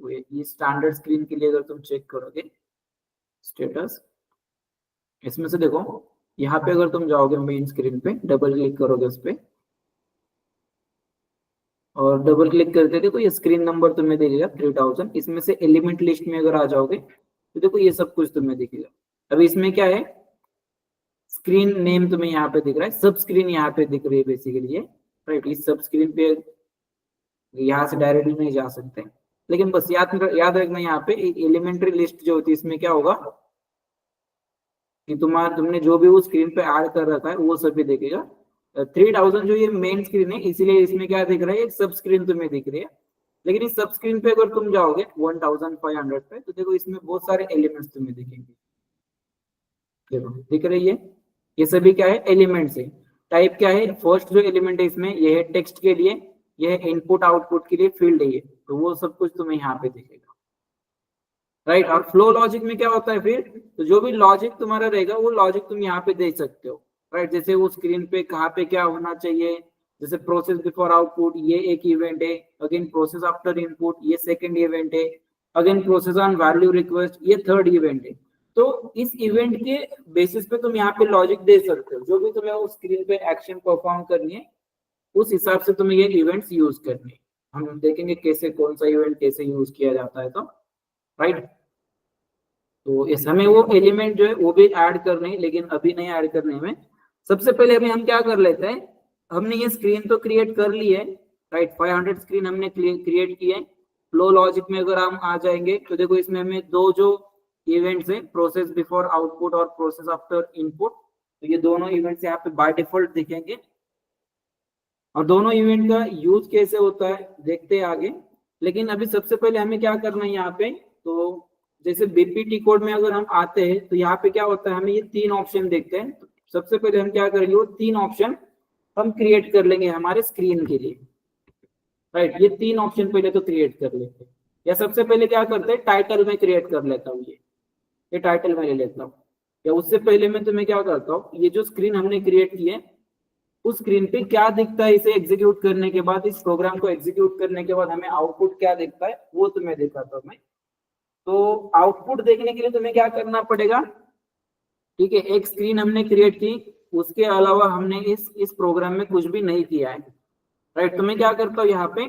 Speaker 1: ये स्टैंडर्ड स्क्रीन के लिए अगर तुम चेक करोगे स्टेटस, इसमें से देखो यहाँ पे अगर तुम जाओगे मेन स्क्रीन पे, डबल क्लिक करोगे उस पे और डबल क्लिक करते देखो ये स्क्रीन नंबर तुम्हें दिखेगा 3000। इसमें से एलिमेंट लिस्ट में अगर आ जाओगे तो देखो ये सब कुछ तुम्हें दिखेगा। अभी इसमें क्या है, स्क्रीन नेम तुम्हें यहाँ पे दिख रहा है, सब स्क्रीन यहाँ पे दिख रही है बेसिकली ये, राइट। इस सब स्क्रीन पे यहाँ से डायरेक्टली नहीं जा सकते, लेकिन बस याद रखना यहाँ पे एलिमेंट्री लिस्ट जो होती है इसमें क्या होगा कि तुमने जो भी वो स्क्रीन पे ऐड कर रखा है वो सभी दिखेगा। 3000 जो ये मेन स्क्रीन है, इसीलिए इसमें क्या दिख रहा है, एक सब स्क्रीन तुम्हें दिख रही है। लेकिन इस सब स्क्रीन पे अगर तुम जाओगे 1500 पे, तो देखो इसमें बहुत सारे एलिमेंट्स तुम्हें दिखेंगे। देखो दिख रही है, ये सभी क्या है, एलिमेंट्स है। टाइप क्या है, फर्स्ट जो एलिमेंट है इसमें ये है टेक्स्ट के लिए, ये है इनपुट आउटपुट के लिए फील्ड है ये, तो वो सब कुछ तुम्हें यहाँ पे दिखेगा, राइट। और फ्लो लॉजिक में क्या होता है फिर, तो जो भी लॉजिक तुम्हारा रहेगा वो लॉजिक तुम यहाँ पे दे सकते हो, राइट। जैसे वो स्क्रीन पे कहाँ पे क्या होना चाहिए, जैसे प्रोसेस बिफोर आउटपुट ये एक इवेंट है, अगेन प्रोसेस आफ्टर इनपुट ये सेकंड इवेंट है, again process on value request ये थर्ड इवेंट है। तो इस इवेंट के बेसिस पे तुम यहाँ पे लॉजिक दे सकते हो, जो भी तुम्हें उस स्क्रीन पे एक्शन परफॉर्म करनी है उस हिसाब से तुम्हें ये इवेंट्स यूज करने हैं। हम देखेंगे कैसे कौन सा इवेंट कैसे यूज किया जाता है, तो राइट। तो इस हमें वो एलिमेंट जो है वो भी ऐड करने हैं, लेकिन अभी नहीं ऐड करने में। सबसे पहले अभी हम क्या कर लेते हैं, हमने ये स्क्रीन तो क्रिएट कर ली है, राइट। 500 स्क्रीन हमने क्रिएट की है। फ्लो लॉजिक में अगर हम आ जाएंगे तो देखो इसमें हमें दो जो इवेंट्स है, प्रोसेस बिफोर आउटपुट और प्रोसेस आफ्टर इनपुट, तो ये दोनों इवेंट्स यहाँ पे बाय डिफॉल्ट दिखेंगे। और दोनों इवेंट का यूज कैसे होता है देखते हैं आगे, लेकिन अभी सबसे पहले हमें क्या करना है यहाँ पे, तो जैसे बीपीटी कोड में अगर हम आते हैं तो यहाँ पे क्या होता है, हमें ये तीन ऑप्शन देखते हैं। तो सबसे पहले हम क्या करेंगे, वो तीन ऑप्शन हम क्रिएट कर लेंगे हमारे स्क्रीन के लिए, राइट। ये तीन ऑप्शन पहले तो क्रिएट कर लेते हैं, या सबसे पहले क्या करते हैं, टाइटल में क्रिएट कर लेता हूँ, ये टाइटल में ले लेता हूँ। या उससे पहले मैं तुम्हें क्या करता हूँ, ये जो स्क्रीन हमने क्रिएट की है उस स्क्रीन पे क्या दिखता है, इसे एग्जीक्यूट करने के बाद, इस प्रोग्राम को एग्जीक्यूट करने के बाद हमें आउटपुट क्या दिखता है वो तुम्हें दिखाता हूँ मैं। तो आउटपुट देखने के लिए तुम्हें क्या करना पड़ेगा, ठीक है, एक स्क्रीन हमने क्रिएट की, उसके अलावा हमने इस प्रोग्राम में कुछ भी नहीं किया है, राइट। तो मैं क्या करता हूँ, यहाँ पे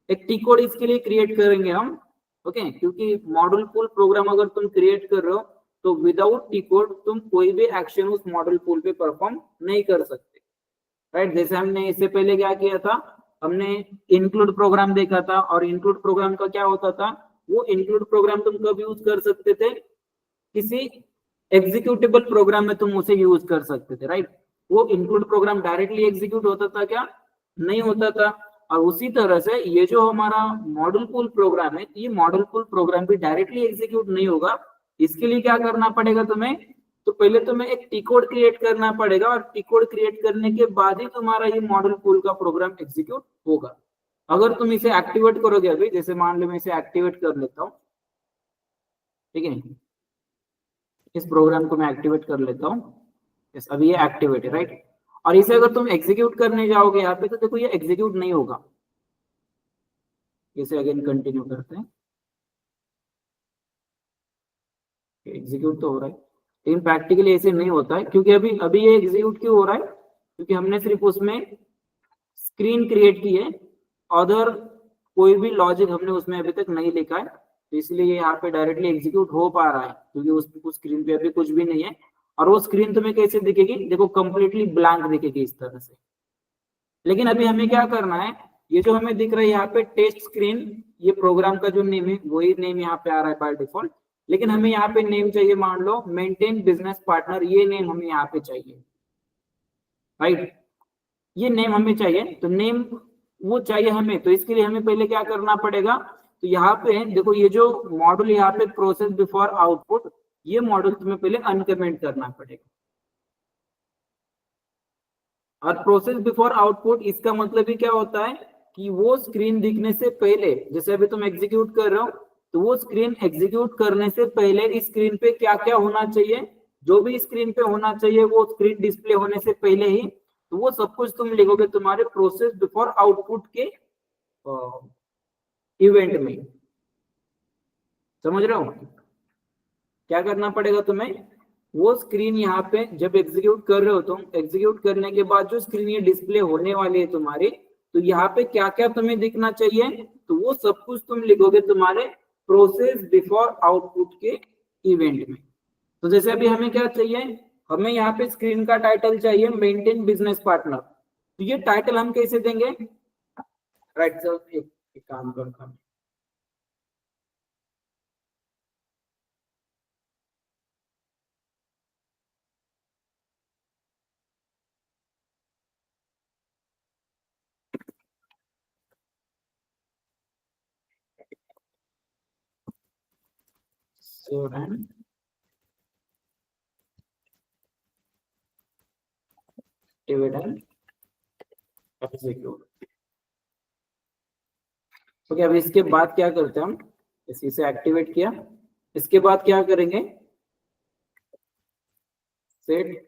Speaker 1: एक टी कोड इसके लिए क्रिएट करेंगे हम, ओके। क्योंकि मॉडल पूल प्रोग्राम अगर तुम क्रिएट कर रहे हो तो विदाउट टी कोड तुम कोई भी एक्शन उस मॉडल पूल पे परफॉर्म नहीं कर सकते, राइट। जैसे हमने इससे पहले क्या किया था, हमने इंक्लूड प्रोग्राम देखा था, और इंक्लूड प्रोग्राम का क्या होता था, वो इंक्लूड प्रोग्राम तुम कब यूज कर सकते थे, किसी एग्जीक्यूटेबल प्रोग्राम में तुम उसे यूज कर सकते थे, राइट। वो इंक्लूड प्रोग्राम डायरेक्टली एग्जीक्यूट होता था क्या, नहीं होता था। और उसी तरह से ये जो हमारा मॉडल पूल प्रोग्राम है, ये मॉडल पूल प्रोग्राम भी डायरेक्टली एग्जीक्यूट नहीं होगा। इसके लिए क्या करना पड़ेगा तुम्हें, तो पहले तुम्हें एक टी कोड क्रिएट करना पड़ेगा और टी कोड क्रिएट करने के बाद ही तुम्हारा ये मॉडल पूल का प्रोग्राम एग्जीक्यूट होगा। अगर तुम इसे एक्टिवेट करोगे अभी, जैसे मान लो मैं इसे एक्टिवेट कर लेता हूँ, ठीक है, इस प्रोग्राम को मैं एक्टिवेट कर लेता हूँ। यस, अभी ये एक्टिवेट है, राइट। और इसे अगर तुम एग्जीक्यूट करने जाओगे यहाँ पे तो देखो ये एग्जीक्यूट नहीं होगा। इसे अगेन कंटिन्यू करते हैं, एग्जीक्यूट तो हो रहा है लेकिन प्रैक्टिकली ऐसे नहीं होता है, क्योंकि अभी अभी ये एग्जीक्यूट क्यों हो रहा है, क्योंकि हमने सिर्फ उसमें स्क्रीन क्रिएट की है, अदर कोई भी लॉजिक हमने उसमें अभी तक नहीं लिखा है, तो इसलिए यहाँ पे डायरेक्टली एग्जीक्यूट हो पा रहा है, क्योंकि उस स्क्रीन पे अभी कुछ भी नहीं है। और वो स्क्रीन तुम्हें कैसे दिखेगी, देखो कंप्लीटली ब्लैंक दिखेगी इस तरह से। लेकिन अभी हमें क्या करना है, ये जो हमें दिख रहा है यहाँ पे टेस्ट स्क्रीन, ये प्रोग्राम का जो नेम है वही नेम यहाँ पे आ रहा है बाय डिफॉल्ट, लेकिन हमें यहाँ पे नेम चाहिए, मान लो मेंटेन बिजनेस पार्टनर, ये नेम हमें यहाँ पे चाहिए, राइट। ये नेम हमें चाहिए, तो नेम वो चाहिए हमें, तो इसके लिए हमें पहले क्या करना पड़ेगा, तो यहाँ पे देखो ये जो मॉडल यहाँ पे प्रोसेस बिफोर आउटपुट, ये मॉडल तुम्हें पहले अनकमेंट करना पड़ेगा। और प्रोसेस बिफोर आउटपुट इसका मतलब ही क्या होता है कि वो स्क्रीन दिखने से पहले, जैसे अभी तुम एग्जीक्यूट कर रहे हो, तो वो स्क्रीन एग्जीक्यूट करने से पहले इस स्क्रीन पे क्या क्या होना चाहिए, जो भी स्क्रीन पे होना चाहिए वो स्क्रीन डिस्प्ले होने से पहले ही, तो वो सब कुछ तुम लिखोगे तुम्हारे प्रोसेस बिफोर आउटपुट के इवेंट में। समझ रहे हो क्या करना पड़ेगा तुम्हें, वो स्क्रीन यहाँ पे जब एग्जीक्यूट कर रहे हो तुम, एग्जीक्यूट करने के बाद जो स्क्रीन ये डिस्प्ले होने वाली है तुम्हारी, तो यहाँ पे क्या क्या तुम्हें दिखना चाहिए, तो वो सब कुछ तुम लिखोगे तुम्हारे प्रोसेस बिफोर आउटपुट के इवेंट में। तो जैसे अभी हमें क्या चाहिए, हमें यहाँ पे स्क्रीन का टाइटल चाहिए मेंटेन बिजनेस पार्टनर, तो ये टाइटल हम कैसे देंगे, राइट सर, एक काम करता हूँ, डिविडेंड एग्जीक्यूट। ओके, अब इसके बाद क्या करते हैं हम, इसे एक्टिवेट किया, इसके बाद क्या करेंगे, set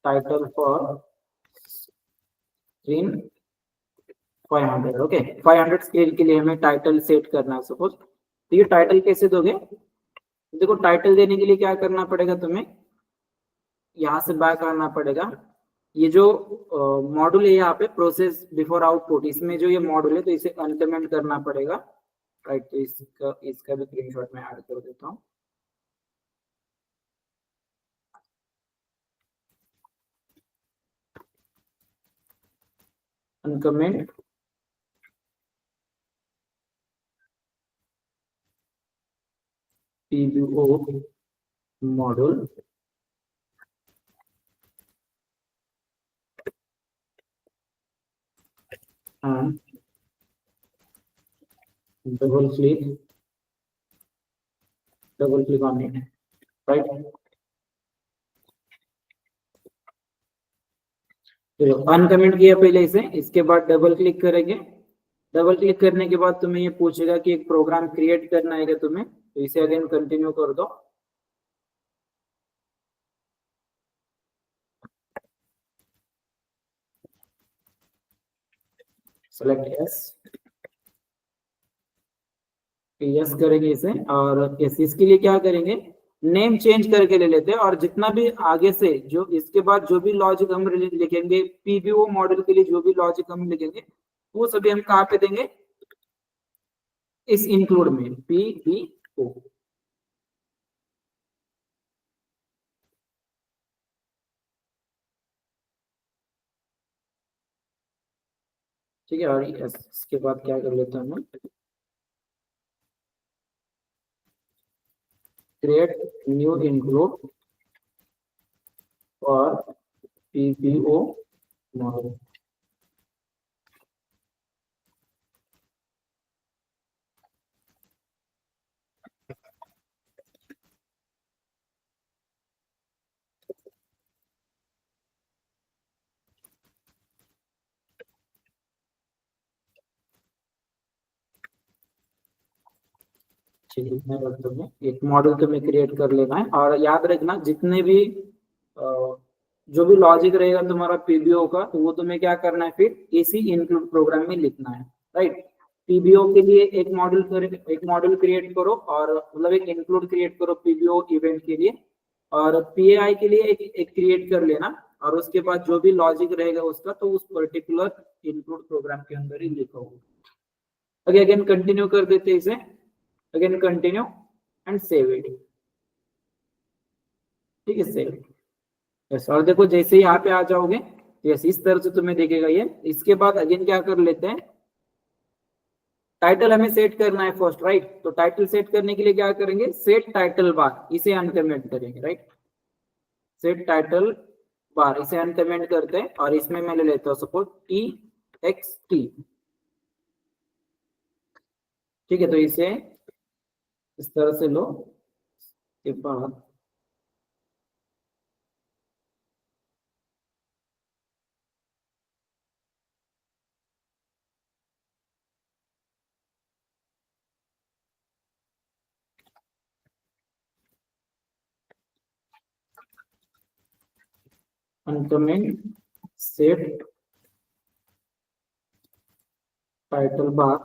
Speaker 1: title for screen 500। Okay, 500 scale के लिए हमें टाइटल सेट करना है सपोज, तो ये टाइटल कैसे दोगे, देखो टाइटल देने के लिए क्या करना पड़ेगा तुम्हें, यहाँ से बैक आना पड़ेगा, ये जो मॉड्यूल है यहाँ पे प्रोसेस बिफोर आउटपुट, इसमें जो ये मॉड्यूल है तो इसे अनकमेंट करना पड़ेगा, राइट। तो इसका भी स्क्रीनशॉट मैं ऐड कर देता हूँ। Uncomment PBO module and double click on it, right। तो अनकमेंट किया पहले इसे, इसके बाद डबल क्लिक करेंगे, डबल क्लिक करने के बाद तुम्हें ये पूछेगा कि एक प्रोग्राम क्रिएट करना है क्या तुम्हें, तो इसे अगेन कंटिन्यू कर दो, सेलेक्ट यस, यस करेंगे इसे, और यस इसके लिए क्या करेंगे, नेम चेंज करके ले लेते हैं, और जितना भी आगे से जो इसके बाद जो भी लॉजिक हम लिखेंगे पीबीओ मॉडल के लिए, जो भी लॉजिक हम लिखेंगे वो सभी हम कहाँ पे देंगे, इस इंक्लूड में पीबीओ। ठीक है, और इसके बाद क्या कर लेते हैं हम, create new include for PBO model. चलिए मैं रखता हूँ, एक मॉडल तुम्हें क्रिएट कर लेना है और याद रखना जितने भी जो भी लॉजिक रहेगा तुम्हारा पीबीओ का, तो वो तुम्हें क्या करना है फिर इसी इंक्लूड प्रोग्राम में लिखना है, राइट। पीबीओ के लिए एक मॉडल क्रिएट करो और मतलब एक इंक्लूड क्रिएट करो पीबीओ इवेंट के लिए, और पीएआई के लिए एक क्रिएट कर लेना, और उसके बाद जो भी लॉजिक रहेगा उसका तो उस पर्टिकुलर इंक्लूड प्रोग्राम के अंदर ही लिखो। अगेन कंटिन्यू कर देते हैं इसे, again continue and save it. ठीक है, सेव। यस, और देखो जैसे ही यहाँ पे आ जाओगे, यस इस तरह से तुम्हें दिखेगा ये। इसके बाद अगेन क्या कर लेते हैं, टाइटल हमें सेट करना है फर्स्ट, राइट। तो टाइटल सेट करने के लिए क्या करेंगे, सेट टाइटल बार, इसे अनकमेंट करेंगे, राइट। सेट टाइटल बार इसे अनकमेंट करते हैं और इसमें मैं ले लेता हूँ सपोज TXT। ठीक है, तो इसे इस तरह से लो, के बाद uncomment set title bar।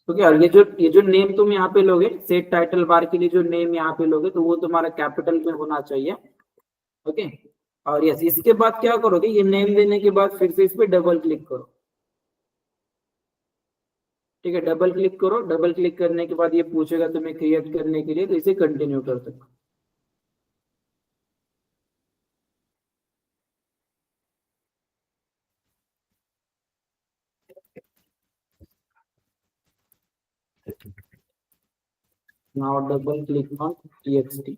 Speaker 1: तो क्या ये जो नेम तुम यहाँ पे लोगे सेट टाइटल बार के लिए, जो नेम यहाँ पे लोगे तो वो तुम्हारा कैपिटल में होना चाहिए, ओके। और यस इसके बाद क्या करोगे, ये नेम देने के बाद फिर से इस पे डबल क्लिक करो। ठीक है, डबल क्लिक करो, डबल क्लिक करने के बाद ये पूछेगा तुम्हें क्रिएट करने के लिए, तो इसे कंटिन्यू कर सकते। Now double click on txt।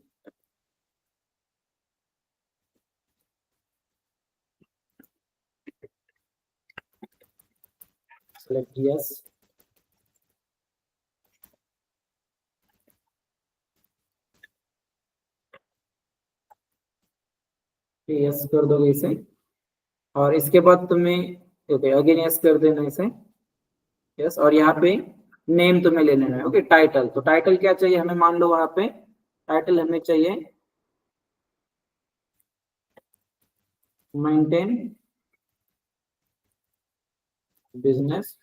Speaker 1: Select yes। Yes कर दोगे इसे, और इसके बाद तुम्हें ओके अगेन यस कर देना इसे। यस, और यहाँ पे नेम तुम्हें ले लेना है, ओके। टाइटल, तो टाइटल क्या चाहिए हमें, मान लो वहां पे टाइटल हमें चाहिए मेंटेन बिजनेस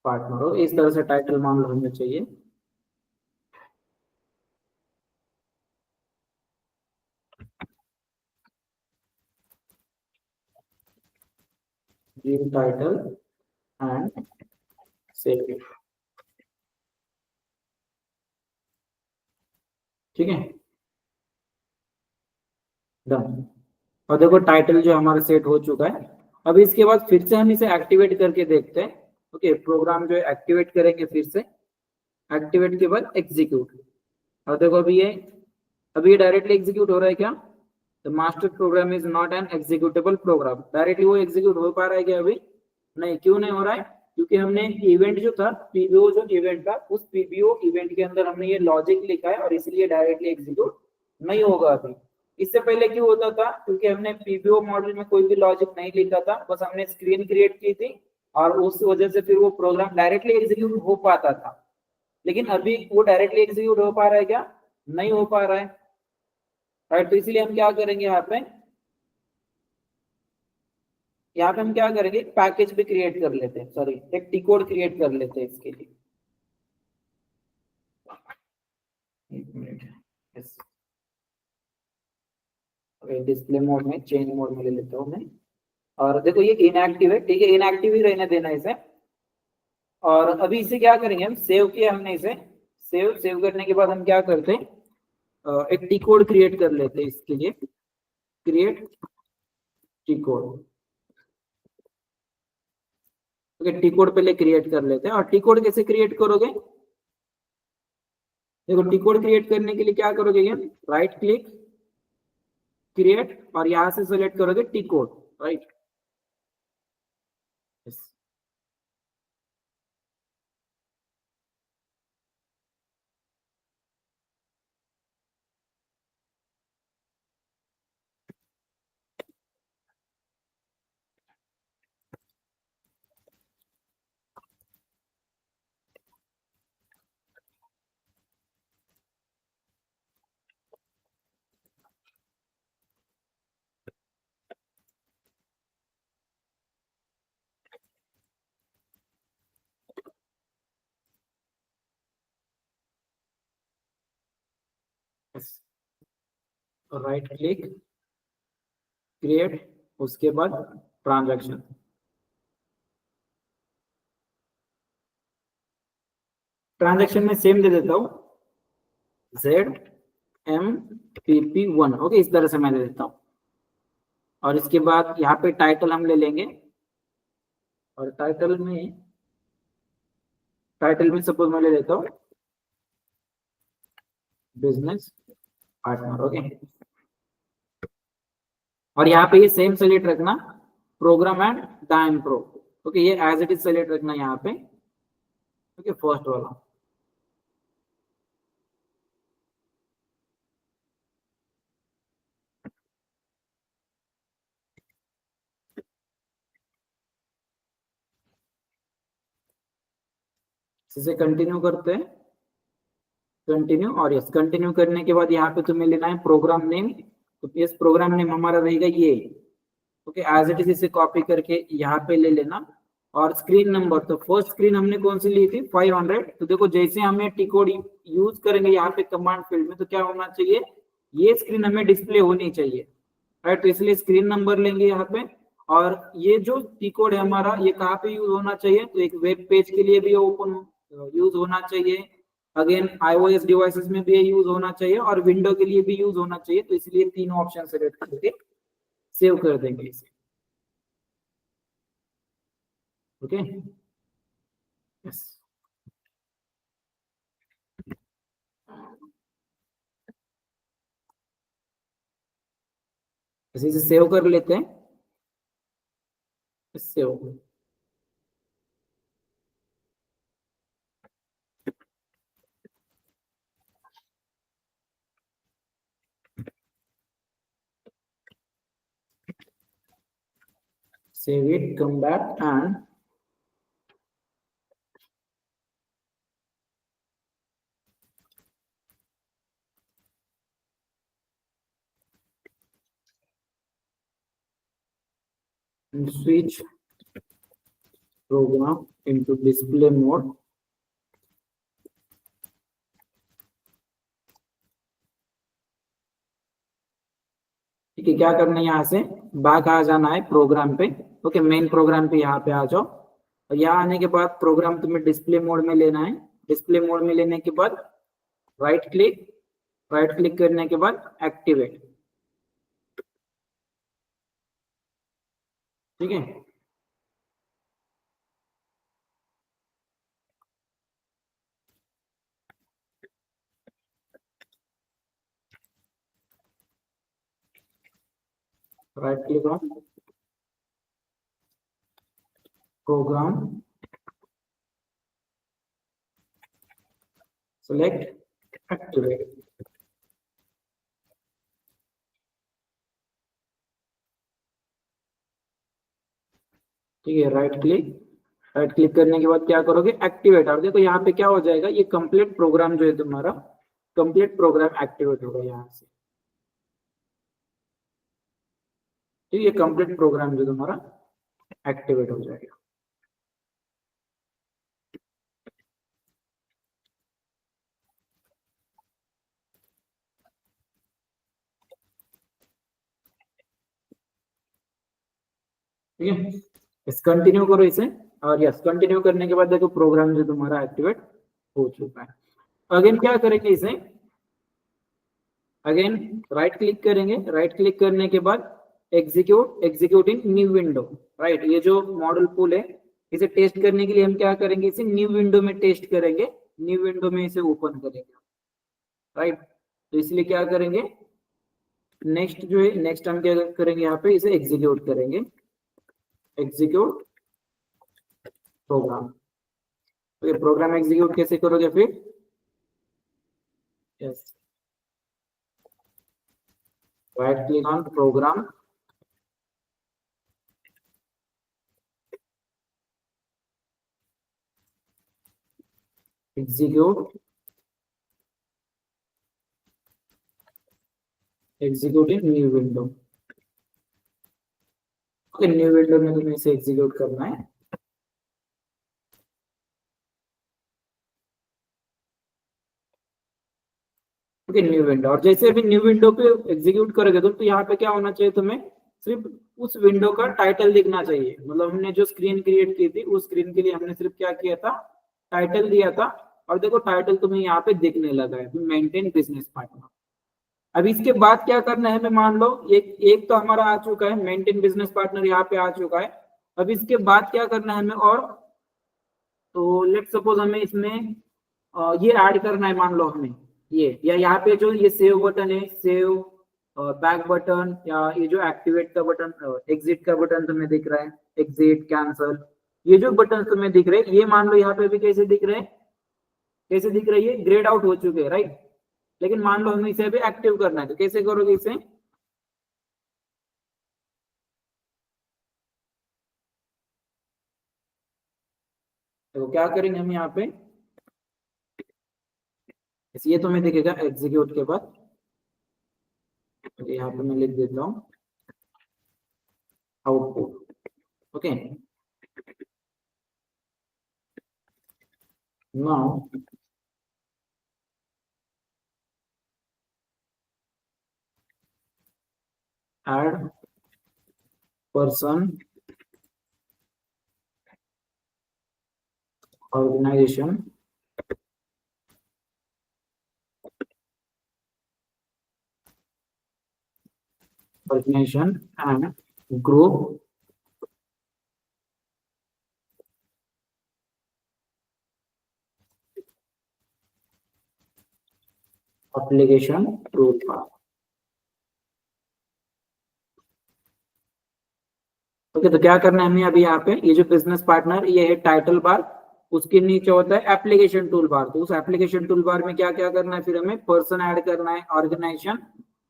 Speaker 1: पार्टनर हो, इस तरह से टाइटल मान लो हमें चाहिए। Give title and save it. ठीक है, डन। और देखो टाइटल जो हमारा सेट हो चुका है। अब इसके बाद फिर से हम इसे एक्टिवेट करके देखते हैं, ओके। प्रोग्राम जो है एक्टिवेट करेंगे फिर से, एक्टिवेट के बाद एग्जीक्यूट। और देखो अभी ये डायरेक्टली एग्जीक्यूट हो रहा है क्या, the master program is not an executable program. Directly वो एग्जीक्यूट हो पा रहा है क्या अभी, नहीं। क्यों नहीं हो रहा है, क्योंकि हमने इवेंट जो था पीबीओ जो इवेंट था, उस पीबीओ इवेंट के अंदर हमने ये लॉजिक लिखा है और इसलिए डायरेक्टली एग्जीक्यूट नहीं होगा अभी। इससे पहले क्यों होता था, क्योंकि हमने पीबीओ मॉडल में कोई भी लॉजिक नहीं लिखा था, बस हमने स्क्रीन क्रिएट की थी और उस वजह से फिर वो प्रोग्राम डायरेक्टली एग्जीक्यूट हो पाता था। लेकिन अभी वो डायरेक्टली एग्जीक्यूट हो पा रहा है क्या, नहीं हो पा रहा है, राइट। तो इसलिए हम क्या करेंगे यहाँ पे हम क्या करेंगे, पैकेज भी क्रिएट कर लेते हैं, सॉरी एक टी कोड क्रिएट कर लेते हैं इसके लिए। एक मिनट, यस, डिस्प्ले मोड में चेंज मोड में ले लेता हूँ मैं। और देखो ये इनएक्टिव है, ठीक है, इनएक्टिव ही रहने देना इसे। और अभी इसे क्या करेंगे, हम सेव किया हमने इसे, सेव करने के बाद हम क्या करते हैं, एक टी कोड क्रिएट कर लेते हैं इसके लिए, create T code. Okay, T code पहले क्रिएट कर लेते हैं। और टी कोड कैसे क्रिएट करोगे, देखो टी कोड क्रिएट करने के लिए क्या करोगे, ये राइट क्लिक क्रिएट और यहां से सेलेक्ट करोगे T code, right. Right click, create, उसके बाद ट्रांजैक्शन। ट्रांजैक्शन में सेम दे देता हूं, ZMPP1, ओके, इस तरह से मैं दे देता हूं। और इसके बाद यहाँ पे टाइटल हम ले लेंगे, और टाइटल में सपोज मैं ले लेता हूँ बिजनेस पार्टनर, ओके। और यहाँ पे ये सेम सेलेक्ट रखना, प्रोग्राम एंड डायम प्रो, ओके, ये एज इट इज सेलेक्ट रखना यहाँ पे, ओके, फर्स्ट वाला। इसे कंटिन्यू करते हैं, कंटिन्यू, और यस, कंटिन्यू करने के बाद यहाँ पे तुम्हें लेना है प्रोग्राम नेम। तो इस प्रोग्राम नेम हमारा रहेगा ये, ओके, एज इट इज इसे कॉपी करके यहाँ पे ले लेना। और स्क्रीन नंबर, तो फर्स्ट स्क्रीन हमने कौन सी ली थी, 500। तो देखो जैसे हमें टी कोड यूज करेंगे यहाँ पे कमांड फील्ड में, तो क्या होना चाहिए, ये स्क्रीन हमें डिस्प्ले होनी चाहिए, राइट। तो इसलिए स्क्रीन नंबर लेंगे यहाँ पे। और ये जो टी कोड है हमारा, ये कहाँ पे यूज होना चाहिए, तो एक वेब पेज के लिए भी ओपन यूज होना चाहिए, अगेन iOS डिवाइसेस में भी यूज होना चाहिए, और विंडो के लिए भी यूज होना चाहिए। तो इसलिए तीनों ऑप्शन सेलेक्ट करके सेव कर देंगे इसे, ओके, यस। इसे सेव कर लेते हैं, save, save it, come back and switch program into display mode। ठीक है, क्या करना है, यहाँ से बैक आ जाना है प्रोग्राम पे, ओके, मेन प्रोग्राम पे यहाँ पे आ जाओ। और यहाँ आने के बाद प्रोग्राम तुम्हें डिस्प्ले मोड में लेना है। डिस्प्ले मोड में लेने के बाद राइट क्लिक करने के बाद एक्टिवेट, ठीक है। Right click on program, select activate, ठीक है। राइट क्लिक करने के बाद क्या करोगे, एक्टिवेट। और देखो यहाँ पे क्या हो जाएगा, ये कंप्लीट प्रोग्राम जो है तुम्हारा, कंप्लीट प्रोग्राम एक्टिवेट होगा यहाँ से, ठीक है। कंप्लीट प्रोग्राम जो तुम्हारा एक्टिवेट हो जाएगा। ठीक है, इस कंटिन्यू करो इसे, और यस, कंटिन्यू करने के बाद देखो प्रोग्राम जो तुम्हारा एक्टिवेट हो चुका है। अगेन क्या करेंगे इसे, अगेन राइट क्लिक करेंगे। राइट क्लिक करने के बाद execute in new window, right. ये जो मॉडल पूल है, इसे टेस्ट करने के लिए हम क्या करेंगे, इसे न्यू विंडो में टेस्ट करेंगे, न्यू विंडो में इसे ओपन करेंगे, राइट। तो इसलिए क्या करेंगे, नेक्स्ट जो है, नेक्स्ट हम क्या करेंगे, यहाँ पे इसे एग्जीक्यूट करेंगे, एग्जीक्यूट प्रोग्राम। तो ये प्रोग्राम एग्जीक्यूट कैसे करोगे फिर, yes, right click on program, execute in new window, okay. New window में तुम्हें इसे एग्जीक्यूट करना है। Okay, new window. और जैसे अभी न्यू विंडो पे एग्जीक्यूट करोगे तो यहाँ पे क्या होना चाहिए, तुम्हें सिर्फ उस विंडो का टाइटल दिखना चाहिए। मतलब हमने जो स्क्रीन क्रिएट की थी उस स्क्रीन के लिए हमने सिर्फ क्या किया था, टाइटल दिया था। और देखो टाइटल तुम्हें यहाँ पे दिखने लगा है, मेंटेन बिजनेस पार्टनर। अब इसके बाद क्या करना है, मैं मान लो एक एक तो हमारा आ चुका है, मेंटेन बिजनेस पार्टनर यहाँ पे आ चुका है। अब इसके बाद क्या करना है हमें, और तो लेट सपोज हमें इसमें ये ऐड करना है, मान लो हमें ये, या यहाँ पे जो ये सेव बटन है, सेव बैक बटन, या ये जो एक्टिवेट का बटन, एग्जिट का बटन तुम्हें दिख रहा है, एग्जिट कैंसल, ये जो बटन तुम्हें दिख रहे हैं, ये मान लो यहाँ पे भी कैसे दिख रहे हैं, कैसे दिख रही है, ग्रेड आउट हो चुके हैं, राइट। लेकिन मान लो हमें इसे अभी एक्टिव करना है, तो कैसे करोगे इसे, तो क्या करेंगे हम यहाँ पे, ये तुम्हें दिखेगा एग्जीक्यूट के बाद। यहाँ पे मैं लिख देता हूँ output. Okay, now add person, organization, and group application toolbar। Okay, तो क्या करना है हमें अभी यहाँ पे, ये जो बिजनेस पार्टनर ये है टाइटल बार, उसके नीचे होता है एप्लीकेशन टूल बार। तो उस एप्लीकेशन टूल बार में क्या क्या करना है, फिर हमें पर्सन ऐड करना है, ऑर्गेनाइजेशन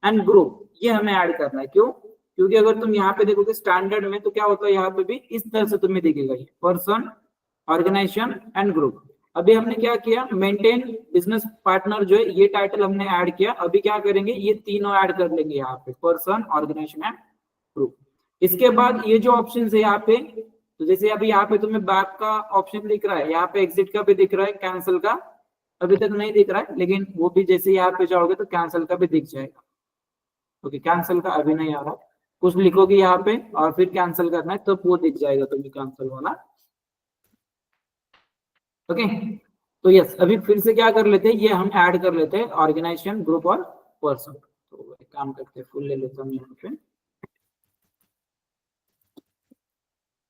Speaker 1: एंड ग्रुप ये हमें ऐड करना है। क्यों, क्योंकि अगर तुम यहाँ पे देखोगे स्टैंडर्ड में तो क्या होता है, यहाँ पे भी इस तरह से तुम्हें दिखेगा ये पर्सन, ऑर्गेनाइजेशन एंड ग्रुप। अभी हमने क्या किया, मेंटेन बिजनेस पार्टनर जो है ये टाइटल हमने ऐड किया। अभी क्या करेंगे, ये तीनों ऐड कर लेंगे यहाँ पे, पर्सन, ऑर्गेनाइजेशन एंड ग्रुप। इसके बाद ये जो ऑप्शन है यहाँ पे, तो जैसे अभी यहाँ पे तुम्हें बैक का ऑप्शन दिख रहा है, यहाँ पे एग्जिट का भी दिख रहा है, कैंसिल का अभी तक नहीं दिख रहा है, लेकिन वो भी जैसे यहाँ पे जाओगे तो कैंसिल का भी दिख जाएगा। ओके, कैंसिल का अभी नहीं आ रहा, कुछ लिखोगे यहाँ पे और फिर कैंसिल करना है तो वो दिख जाएगा तुम्हें कैंसिल वाला। ओके, तो यस, अभी फिर से क्या कर लेते हैं, ये हम ऐड कर लेते हैं ऑर्गेनाइजेशन, ग्रुप और पर्सन। तो एक काम करते हैं, फुल ले लेता हूँ यहाँ पे,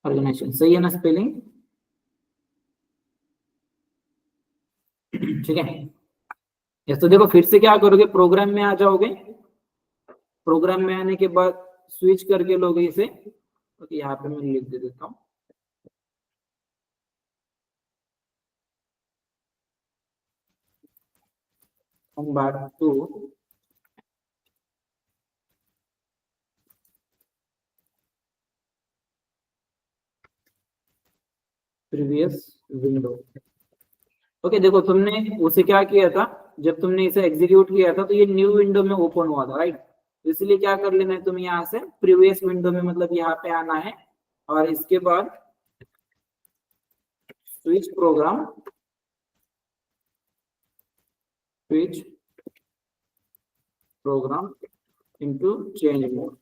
Speaker 1: ऑर्गेनाइजेशन सही है ना स्पेलिंग, ठीक है। यस, तो देखो फिर से क्या करोगे, प्रोग्राम में आ जाओगे, प्रोग्राम में आने के बाद स्विच करके लोगे इसे। ओके, यहाँ पे मैं लिख दे देता हूँ, हम back to previous window. Okay, देखो तुमने उसे क्या किया था, जब तुमने इसे एग्जीक्यूट किया था तो ये न्यू विंडो में ओपन हुआ था, राइट। इसलिए क्या कर लेना है तुम्हें, यहाँ से प्रीवियस विंडो में, मतलब यहाँ पे आना है, और इसके बाद switch program, switch program into change mode.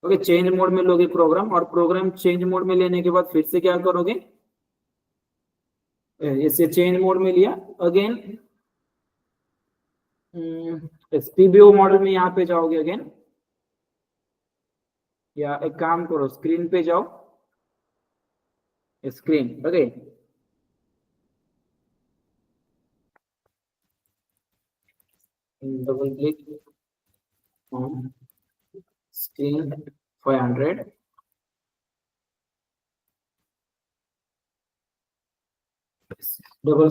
Speaker 1: Okay, change mode में लोगे प्रोग्राम, और प्रोग्राम चेंज मोड में लेने के बाद फिर से क्या करोगे, इसे चेंज मोड में लिया अगेन, पीबीओ मॉडल में यहाँ पे जाओगे अगेन, या एक काम करो स्क्रीन पे जाओ, screen. Okay, double click on screen 500, double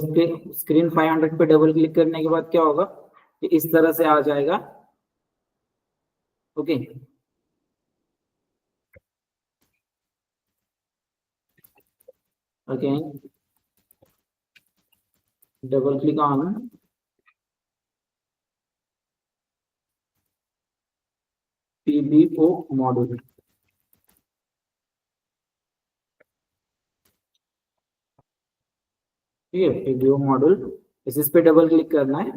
Speaker 1: screen 500 पे डबल क्लिक करने के बाद क्या होगा, कि इस तरह से आ जाएगा। Okay, again double click on PBO module. ठीक है, व्यू मॉड्यूल, इस पे डबल क्लिक करना है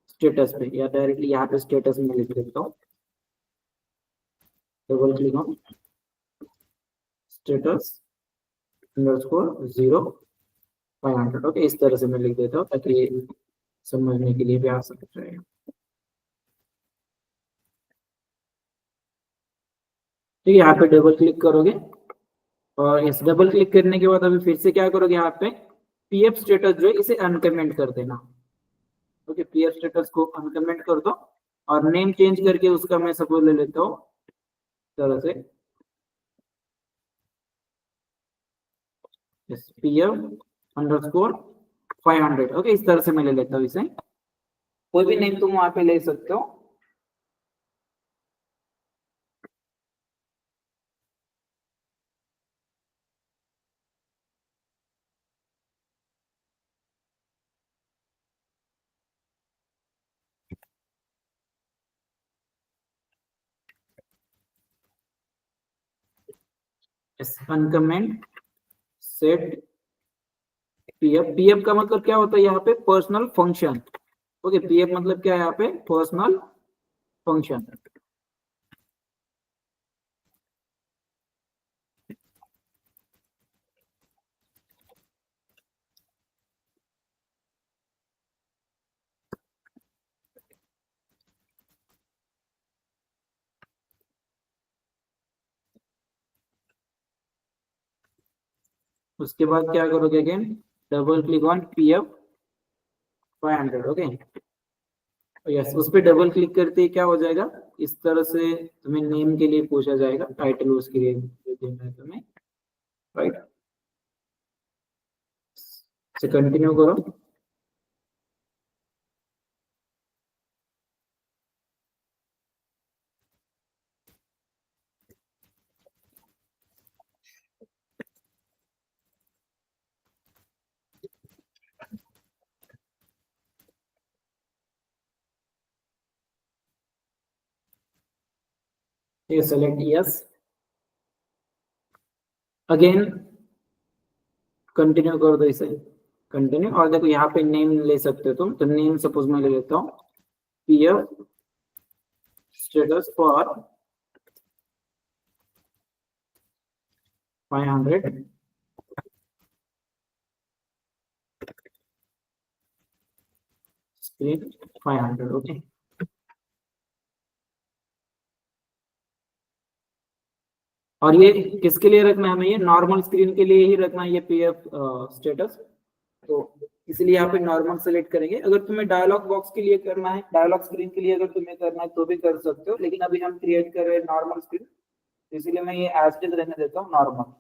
Speaker 1: स्टेटस पे, या डायरेक्टली यहाँ पे स्टेटस में लिख देता हूँ, double click on status underscore 0500। Okay, इस तरह से मैं लिख देता हूँ ताकि ये समझने के लिए भी आसान रहेगा। ठीक है, यहाँ पे डबल क्लिक करोगे और इस डबल क्लिक करने के बाद अभी फिर से क्या करोगे, यहाँ पे पीएफ स्टेटस जो है इसे अनकमेंट कर देना। ओके, पीएफ स्टेटस को अनकमेंट कर दो और नेम चेंज करके उसका मैं सपोज ले लेता हूँ तरह से पीएफ अंडरस्कोर 500। ओके, इस तरह से मैं ले लेता हूँ इसे, कोई भी नेम तुम वहां पे ले सकते हो। अनकमेंट सेट पीएफ, पीएफ का मतलब क्या होता है यहाँ पे, पर्सनल फंक्शन। ओके, पीएफ मतलब क्या है यहाँ पे, पर्सनल फंक्शन। उसके बाद क्या करोगे, again double click on PF 500। Okay, yes, उस पर डबल क्लिक करते ही क्या हो जाएगा, इस तरह से तुम्हें नेम के लिए पूछा जाएगा, टाइटल उसके लिए देना है तुम्हें, राइट। से कंटिन्यू करो। ये सेलेक्ट यस, अगेन कंटिन्यू कर दो इसे, कंटिन्यू। और देखो यहाँ पे नेम ले सकते हो तुम, तो नेम सपोज मैं ले लेता हूँ PF status for 500 screen 500। Okay, और ये किसके लिए रखना है हमें, ये नॉर्मल स्क्रीन के लिए ही रखना है ये पीएफ स्टेटस, तो इसलिए यहाँ पे नॉर्मल सेलेक्ट करेंगे। अगर तुम्हें डायलॉग बॉक्स के लिए करना है, डायलॉग स्क्रीन के लिए अगर तुम्हें करना है तो भी कर सकते हो, लेकिन अभी हम क्रिएट कर रहे हैं नॉर्मल स्क्रीन, इसीलिए मैं ये एज इट इज रहने देता हूँ नॉर्मल।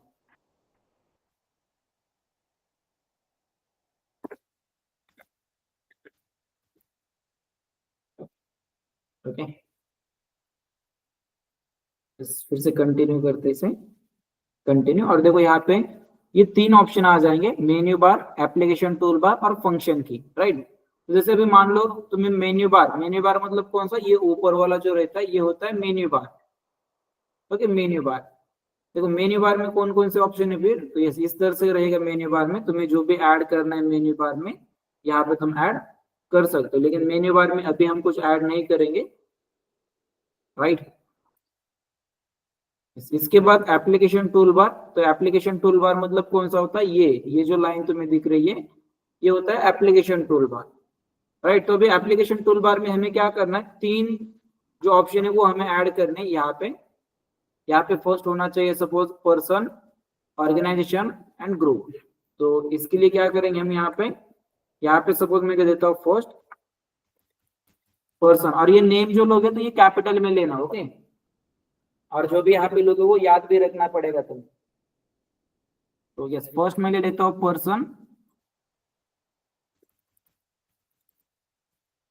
Speaker 1: ओके, फिर से कंटिन्यू करते इसे, कंटिन्यू। और देखो यहाँ पे ये तीन ऑप्शन आ जाएंगे, menu bar, application tool bar और फंक्शन की, राइट। तो जैसे अभी मान लो तुम्हें मेन्यू बार, मेन्यू बार मतलब कौन सा, ये ऊपर वाला जो रहता है ये होता है menu bar. Okay, menu bar, देखो मेन्यू बार में कौन कौन से ऑप्शन है फिर, तो ये इस तरह से रहेगा। मेन्यू बार में तुम्हें जो भी ऐड करना है मेन्यू बार में, यहाँ पे तुम ऐड कर सकते हो, लेकिन मेन्यू बार में अभी हम कुछ ऐड नहीं करेंगे, राइट। इसके बाद एप्लीकेशन टूल बार, तो एप्लीकेशन टूल बार मतलब कौन सा होता है, ये जो लाइन तुम्हें दिख रही है ये होता है एप्लीकेशन टूल बार, राइट। तो अभी एप्लीकेशन टूल बार में हमें क्या करना है, तीन जो ऑप्शन है वो हमें ऐड करने हैं यहाँ पे। यहाँ पे फर्स्ट होना चाहिए suppose person, organisation and group. तो इसके लिए क्या करेंगे हम, यहाँ पे सपोज मैं कह देता हूँ फर्स्ट पर्सन, और ये नेम जो लोगे तो ये कैपिटल में लेना, ओके। और जो भी यहाँ पे लोगे वो याद भी रखना पड़ेगा तुम्हें। तो यस, फर्स्ट मैं ले लेता हूँ पर्सन,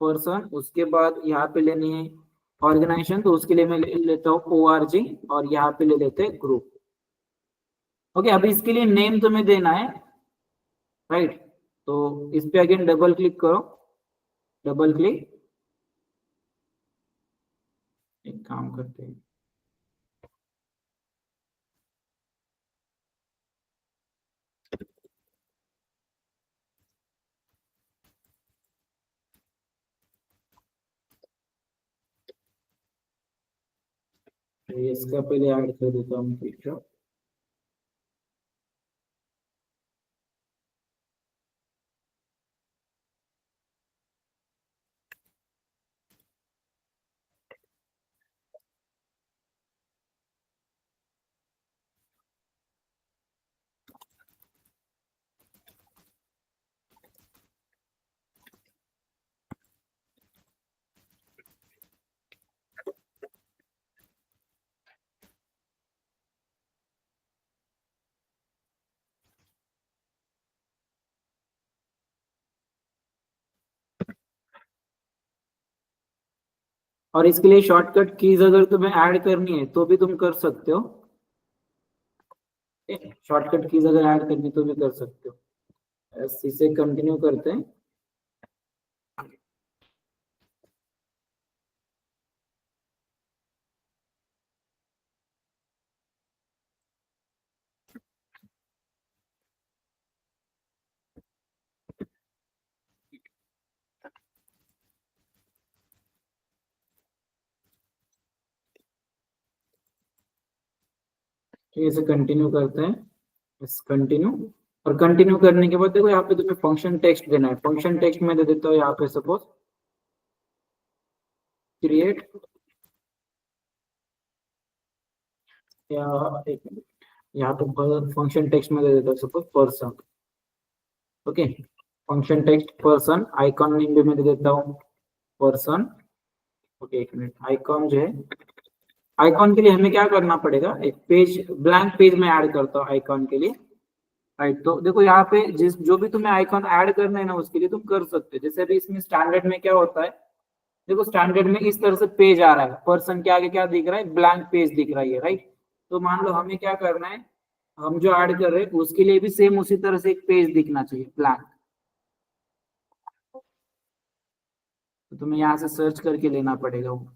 Speaker 1: पर्सन, उसके बाद यहाँ पे लेनी है ऑर्गेनाइजेशन, तो उसके लिए मैं ले लेता हूँ ORG, और यहाँ पे ले लेते हैं ग्रुप। ओके, अभी इसके लिए नेम तुम्हें देना है, राइट। तो इस पे अगेन डबल क्लिक करो, डबल क्लिक, एक काम करते हैं, तो इसका पहले ऐड कर देता हूँ पिक्चर। और इसके लिए शॉर्टकट कीज अगर तुम्हें ऐड करनी है तो भी तुम कर सकते हो। शॉर्टकट कीज अगर ऐड करनी तो भी कर सकते हो। इसे कंटिन्यू करते हैं। ठीक है, इसे कंटिन्यू करते हैं। इस कंटिन्यू। और कंटिन्यू करने के बाद देखो यहाँ पे तुम्हें फंक्शन टेक्स्ट देना है। फंक्शन टेक्स्ट में दे देता हूँ यहाँ पे सपोज क्रिएट, या एक मिनट, यहाँ पे फंक्शन टेक्स्ट में दे देता हूँ suppose person. Okay, function text person, icon name भी मैं दे देता हूँ पर्सन। ओके एक मिनट, आइकॉन जो है, आइकॉन के लिए हमें क्या करना पड़ेगा, एक पेज ब्लैंक पेज में ऐड करता हूँ आइकॉन के लिए। राइट, तो देखो यहाँ पे जिस जो भी तुम्हें आइकॉन ऐड करना है ना उसके लिए तुम कर सकते हो। जैसे अभी इसमें स्टैंडर्ड में क्या होता है, देखो स्टैंडर्ड में इस तरह से पेज आ रहा है, पर्सन के आगे क्या दिख रहा है, ब्लैंक पेज दिख रहा है, राइट। तो मान लो हमें क्या करना है, हम जो ऐड कर रहे हैं उसके लिए भी सेम उसी तरह से एक पेज दिखना चाहिए ब्लैंक। तो तुम्हें यहाँ से सर्च करके लेना पड़ेगा वो।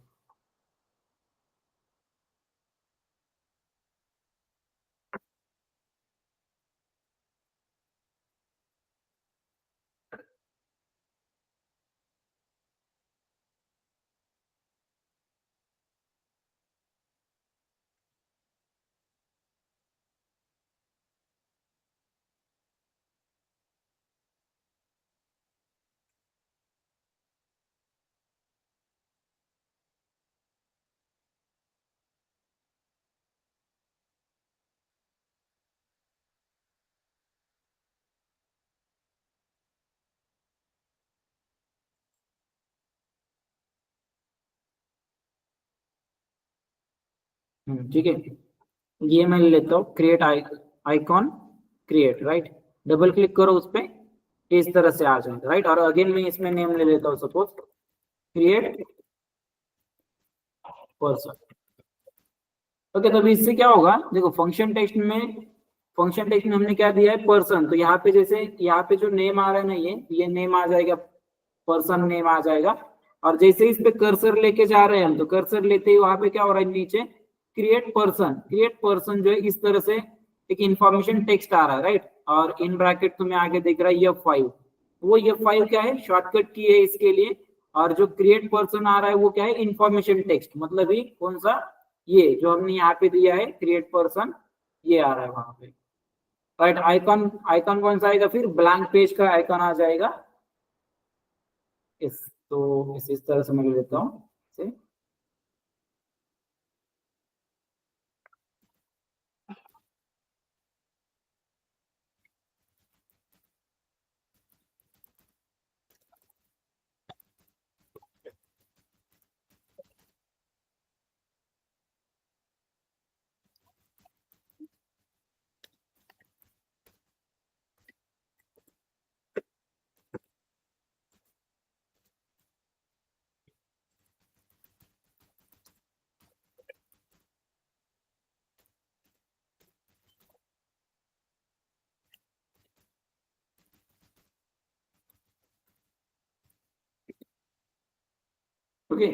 Speaker 1: ठीक है, ये मैं ले लेता हूँ create icon, create, right. Double click करो उस पे, इस तरह से आ जाएगा, राइट। और अगेन मैं इसमें नेम ले लेता हूँ सपोज क्रिएट पर्सन। ओके, तो अभी इससे क्या होगा, देखो फंक्शन टेक्स्ट में हमने क्या दिया है, पर्सन। तो यहाँ पे जैसे यहाँ पे जो नेम आ रहा है ना, ये नेम आ जाएगा, पर्सन नेम आ जाएगा। और जैसे इस पे कर्सर लेके जा रहे हैं हम, तो कर्सर लेते ही वहां पे क्या हो रहा है, नीचे क्रिएट पर्सन जो है इस तरह से एक इंफॉर्मेशन टेक्स्ट आ रहा है, राइट। और इन ब्रैकेट तुम्हें आगे दिख रहा है F5। वो F5 क्या है, शॉर्टकट की है इसके लिए। और जो क्रिएट पर्सन आ रहा है वो क्या है, इंफॉर्मेशन टेक्स्ट, मतलब ही कौन सा, ये जो हमने यहाँ पे दिया है क्रिएट पर्सन, ये आ रहा है वहां पे, राइट। आइकॉन आइकॉन कौन सा आएगा, फिर ब्लैंक पेज का आइकॉन आ जाएगा। इस तरह से मैं ले लेता हूँ इसे। ओके,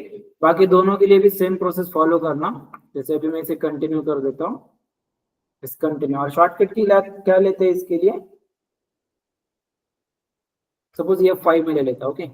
Speaker 1: बाकी दोनों के लिए भी सेम प्रोसेस फॉलो करना। जैसे अभी मैं इसे कंटिन्यू कर देता हूँ, इस कंटिन्यू। और शॉर्टकट की क्या लेते हैं इसके लिए, सपोज ये 5 में ले लेता, ओके।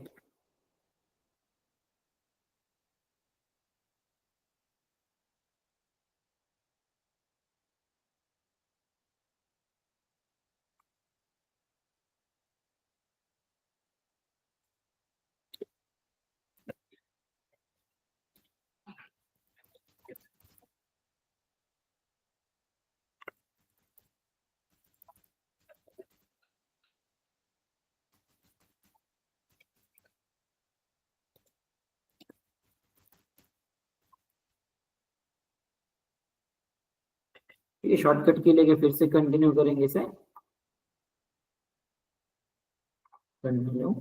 Speaker 1: ये शॉर्टकट की लेके फिर से कंटिन्यू करेंगे इसे, कंटिन्यू।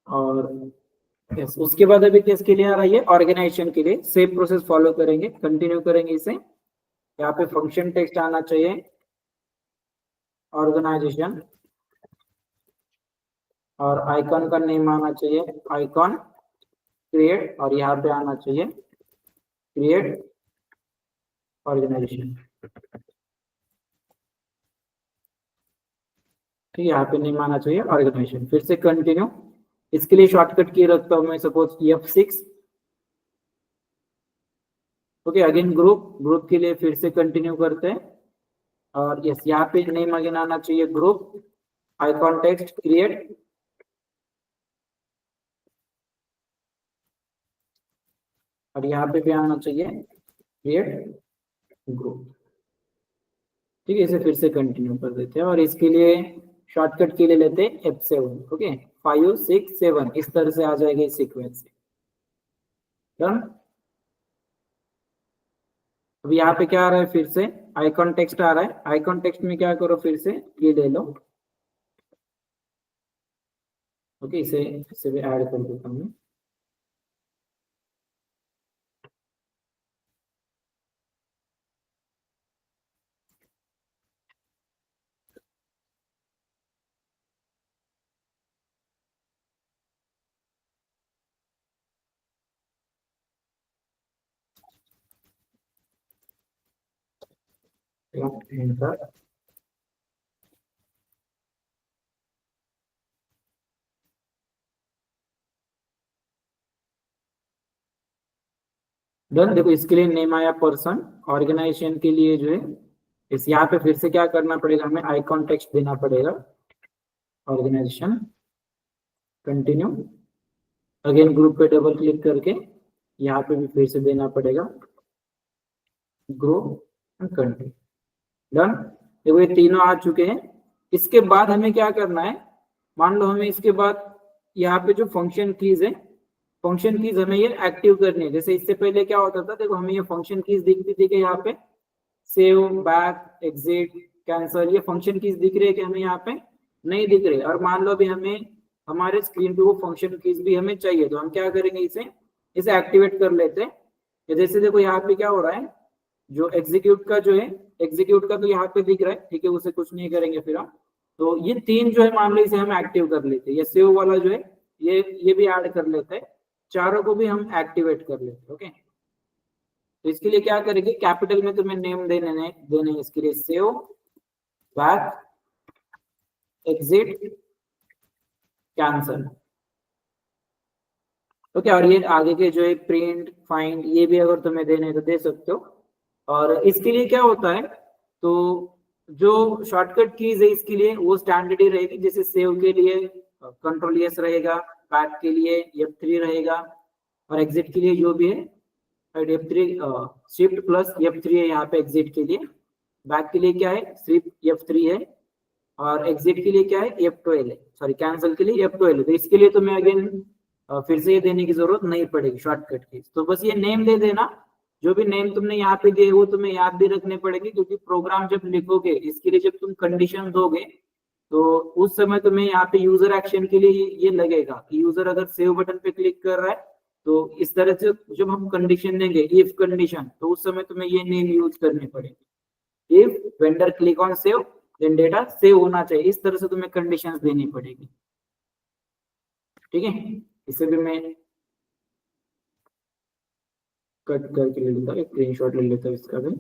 Speaker 1: और यस, उसके बाद अभी किसके लिए आ रहा है, ऑर्गेनाइजेशन के लिए सेम प्रोसेस फॉलो करेंगे, कंटिन्यू करेंगे इसे। यहाँ पे फंक्शन टेक्स्ट आना चाहिए ऑर्गेनाइजेशन, और आइकॉन का नेम आना चाहिए आइकॉन क्रिएट, और यहाँ पे आना चाहिए क्रिएट ऑर्गेनाइजेशन। ठीक है, यहाँ पे नेम आना चाहिए ऑर्गेनाइजेशन, फिर से कंटिन्यू। इसके लिए शॉर्टकट की रखता हूँ मैं suppose F6। Okay, again group के लिए फिर से कंटिन्यू करते हैं, और यस यहाँ पे नेम अगेन आना चाहिए ग्रुप, आइकॉन टेक्स्ट क्रिएट, और यहाँ पे भी आना चाहिए क्रिएट ग्रुप। ठीक है, इसे फिर से कंटिन्यू कर देते हैं, और इसके लिए शॉर्टकट के लिए लेते हैं F7। ओके, 5 6 7 इस तरह से आ जाएगा इस सीक्वेंस से। डन। अब यहाँ पे क्या आ रहा है, फिर से आइकॉन टेक्स्ट आ रहा है, आइकॉन टेक्स्ट में क्या करो, फिर से ये ले लो। ओके, इसे भी ऐड कर देता हूँ। एंटर। डन। देखो इसके लिए नेम आया पर्सन, ऑर्गेनाइजेशन के लिए जो है इस यहाँ पे फिर से क्या करना पड़ेगा, हमें आइकॉन टेक्स्ट देना पड़ेगा ऑर्गेनाइजेशन, कंटिन्यू। अगेन ग्रुप पे डबल क्लिक करके यहाँ पे भी फिर से देना पड़ेगा ग्रो एंड कंटिन्यू। डन। देखो ये तीनों आ चुके हैं। इसके बाद हमें क्या करना है, मान लो हमें इसके बाद यहाँ पे जो फंक्शन कीज है, फंक्शन कीज हमें ये एक्टिव करनी है। जैसे इससे पहले क्या होता था, देखो हमें ये फंक्शन कीज दिखती थी कि यहाँ पे सेव, बैक, एग्जिट, कैंसल, ये फंक्शन कीज दिख रही है कि हमें यहाँ पे नहीं दिख रही। और मान लो अभी हमें हमारे स्क्रीन पे वो फंक्शन कीज भी हमें चाहिए, तो हम क्या करेंगे, इसे एक्टिवेट कर लेते हैं। जैसे देखो यहाँ पे क्या हो रहा है, जो एग्जीक्यूट का जो है, एग्जीक्यूट का तो यहाँ पे दिख रहा है, ठीक है, उसे कुछ नहीं करेंगे फिर हम। तो ये तीन जो है मान लो इसे हम एक्टिव कर लेते हैं, ये सेव वाला जो है ये भी ऐड कर लेते हैं, चारों को भी हम एक्टिवेट कर लेते हैं। ओके, तो इसके लिए क्या करेंगे, कैपिटल में तुम्हें नेम देने इसके लिए save, back, exit, cancel. Okay, और ये आगे के जो है प्रिंट, फाइंड, ये भी अगर तुम्हें देने तो दे सकते हो। और इसके लिए क्या होता है, तो जो शॉर्टकट कीज है इसके लिए वो स्टैंडर्ड ही रहेगी। जैसे सेव के लिए कंट्रोल एस रहेगा, बैक के लिए F3 रहेगा, और एग्जिट के लिए जो भी है F3, शिफ्ट प्लस F3 है यहाँ पे एग्जिट के लिए। बैक के लिए क्या है, सिर्फ F3 है, और एग्जिट के लिए क्या है, F12 है, सॉरी कैंसिल के लिए F12 है। तो इसके लिए तुम्हें अगेन फिर से ये देने की जरूरत नहीं पड़ेगी शॉर्टकट की, तो बस ये नेम दे देना। जो भी नेम तुमने यहाँ पे दिए वो तुम्हें याद भी रखने पड़ेंगे, क्योंकि प्रोग्राम जब लिखोगे इसके लिए जब तुम कंडीशन दोगे तो उस समय तुम्हें यहाँ पे यूजर एक्शन के लिए ये लगेगा कि यूजर अगर सेव बटन पे क्लिक कर रहा है, तो इस तरह से जब हम कंडीशन देंगे इफ कंडीशन, तो उस समय तुम्हें ये नेम यूज करने पड़ेंगे। If vendor click on save then data save होना चाहिए, इस तरह से तुम्हें कंडीशंस देनी पड़ेगी। ठीक है, इसे भी मैं कट करके ले लेता हूँ, स्क्रीनशॉट ले लेता हूँ इसका भी।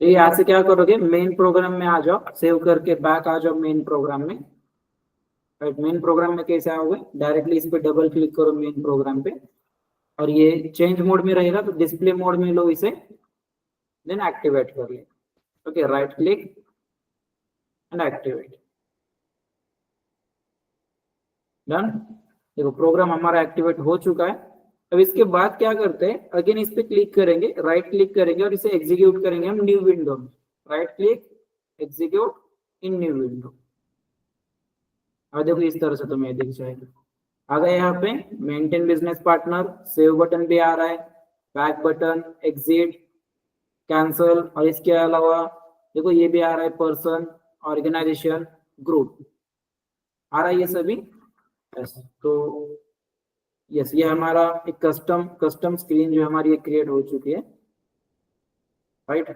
Speaker 1: तो यहाँ से क्या करोगे, मेन प्रोग्राम में आ जाओ, सेव करके बैक आ जाओ मेन प्रोग्राम में। राइट, मेन प्रोग्राम में कैसे आओगे, डायरेक्टली इस पे डबल क्लिक करो मेन प्रोग्राम पे, और ये चेंज मोड में रहेगा तो डिस्प्ले मोड में लो इसे, देन एक्टिवेट कर ले। Okay, right click and activate, done. देखो प्रोग्राम हमारा एक्टिवेट हो चुका है। अब इसके बाद क्या करते हैं, अगेन इस पे क्लिक करेंगे, राइट क्लिक करेंगे और इसे एग्जीक्यूट करेंगे हम न्यू विंडो में। Right click, execute in new window. और देखो इस तरह से तुम्हें दिख जाएगा। आ गए यहाँ पे maintain business partner, save button भी आ रहा है, बैक बटन, एग्जिट, कैंसल, और इसके अलावा देखो ये भी आ रहा है पर्सन, ऑर्गेनाइजेशन, ग्रुप आ रहा है ये सभी। यस, तो यस ये हमारा एक कस्टम स्क्रीन जो हमारी ये क्रिएट हो चुकी है। राइट,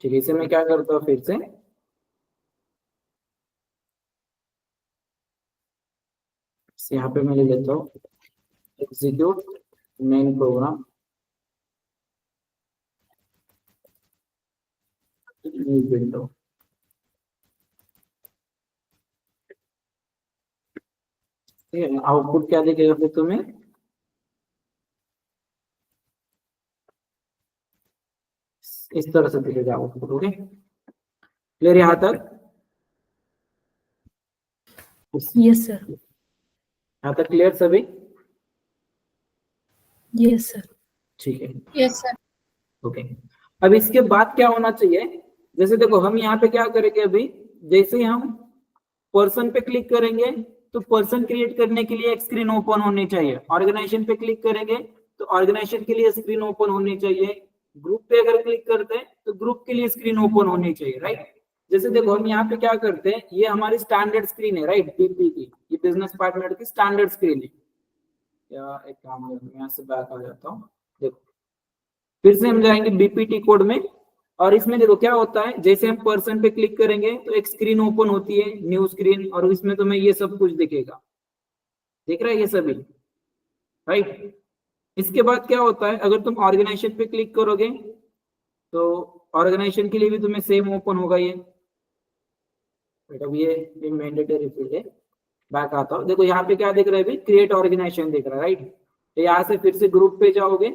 Speaker 1: ठीक है, इसे मैं क्या करता हूँ फिर से, यहाँ पे मैं ले लेता हूँ execute main program new window. ठीक है, आउटपुट क्या दिखेगा फिर तुम्हें, इस तरह से दिखेगा आउटपुट। ओके, क्लियर यहाँ तक?
Speaker 2: Yes sir.
Speaker 1: यहाँ तक क्लियर सभी?
Speaker 2: Yes sir.
Speaker 1: ठीक है,
Speaker 2: यस सर।
Speaker 1: ओके। अब इसके बाद क्या होना चाहिए, जैसे देखो हम यहाँ पे क्या करेंगे अभी, जैसे ही हम पर्सन पे क्लिक करेंगे तो पर्सन क्रिएट करने के लिए एक स्क्रीन ओपन होनी चाहिए, ऑर्गेनाइजेशन पे क्लिक करेंगे तो ऑर्गेनाइजेशन के लिए स्क्रीन ओपन होनी चाहिए, ग्रुप पे अगर क्लिक करते हैं तो ग्रुप के लिए स्क्रीन ओपन होनी चाहिए। राइट, जैसे देखो हम यहाँ पे क्या करते हैं, ये हमारी स्टैंडर्ड स्क्रीन है, राइट, बीपी की, ये बिजनेस पार्टनर की स्टैंडर्ड स्क्रीन है। या एक काम है, मैं यहाँ से बैक आ जाता हूँ। देखो फिर से हम जाएंगे बीपीटी कोड में, और इसमें देखो क्या होता है, जैसे हम पर्सन पे क्लिक करेंगे तो एक स्क्रीन ओपन होती है, न्यू स्क्रीन, और इसमें तुम्हें ये सब कुछ दिखेगा, दिख रहा है ये सभी। राइट, इसके बाद क्या होता है, अगर तुम ऑर्गेनाइजेशन पे क्लिक करोगे तो ऑर्गेनाइजेशन के लिए भी तुम्हें सेम ओपन होगा ये। अब ये मैंडेटरी फील्ड है, बैक आता हूँ। देखो यहाँ पे क्या दिख रहा है, क्रिएट ऑर्गेनाइजेशन दिख रहा है। राइट, तो यहाँ से फिर से ग्रुप पे जाओगे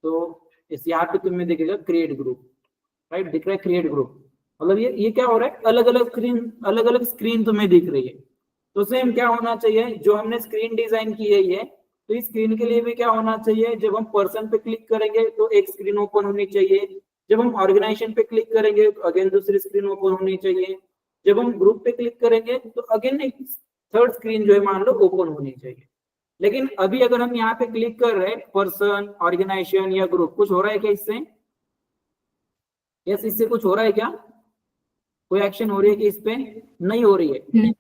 Speaker 1: तो इस यहाँ पे तुम्हें दिखेगा क्रिएट ग्रुप। राइट, दिख रहा है क्रिएट ग्रुप, मतलब ये क्या हो रहा है, अलग अलग स्क्रीन तुम्हें दिख रही है। तो सेम क्या होना चाहिए, जो हमने स्क्रीन डिजाइन की है ये, तो इस स्क्रीन के लिए भी क्या होना चाहिए, जब हम पर्सन पे क्लिक करेंगे तो एक स्क्रीन ओपन होनी चाहिए, जब हम ऑर्गेनाइजेशन पे क्लिक करेंगे तो अगेन दूसरी स्क्रीन ओपन होनी चाहिए, जब हम ग्रुप पे क्लिक करेंगे तो अगेन एक थर्ड स्क्रीन जो है मान लो ओपन होनी चाहिए। लेकिन अभी अगर हम यहाँ पे क्लिक कर रहे हैं पर्सन, ऑर्गेनाइजेशन या ग्रुप, कुछ हो रहा है क्या इससे? यस, इससे कुछ हो रहा है क्या, कोई एक्शन हो रही है कि इस पे? नहीं हो रही है।
Speaker 2: नहीं।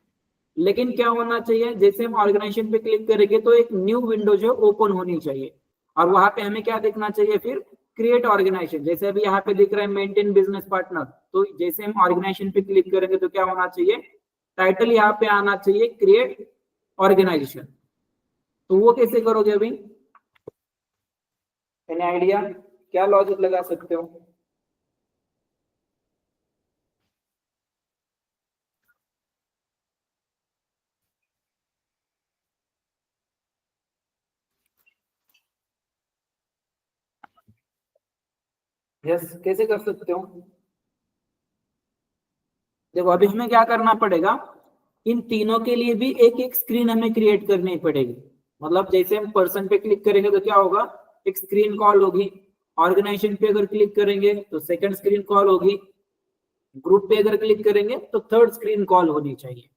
Speaker 1: लेकिन क्या होना चाहिए, जैसे हम ऑर्गेनाइजेशन पे क्लिक करेंगे तो एक न्यू विंडो जो ओपन होनी चाहिए, और वहां पे हमें क्या देखना चाहिए फिर, क्रिएट ऑर्गेनाइजेशन। जैसे अभी यहाँ पे दिख रहा है मेंटेन बिजनेस पार्टनर, तो जैसे हम ऑर्गेनाइजेशन पे क्लिक करेंगे तो क्या होना चाहिए, टाइटल यहाँ पे आना चाहिए क्रिएट ऑर्गेनाइजेशन। तो वो कैसे करोगे अभी, एनी आइडिया, क्या लॉजिक लगा सकते हो? यस, कैसे कर सकते हो? देखो अभी हमें क्या करना पड़ेगा, इन तीनों के लिए भी एक एक स्क्रीन हमें क्रिएट करनी पड़ेगी। मतलब जैसे हम पर्सन पे क्लिक करेंगे तो क्या होगा, एक स्क्रीन कॉल होगी, ऑर्गेनाइजेशन पे अगर क्लिक करेंगे तो सेकंड स्क्रीन कॉल होगी, ग्रुप पे अगर क्लिक करेंगे तो थर्ड स्क्रीन कॉल होनी चाहिए।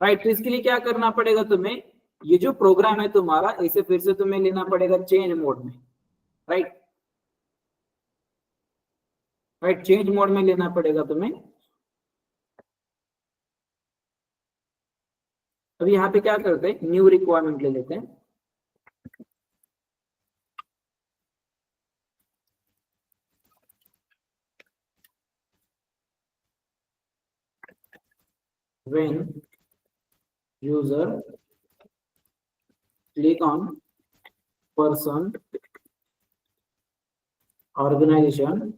Speaker 1: राइट, तो इसके लिए क्या करना पड़ेगा तुम्हें, ये जो प्रोग्राम है तुम्हारा, इसे फिर से तुम्हें लेना पड़ेगा चेंज मोड में। राइट, राइट, चेंज मोड में लेना पड़ेगा तुम्हें। अभी यहाँ पे क्या करते हैं, न्यू रिक्वायरमेंट ले लेते हैं। when user click on person organization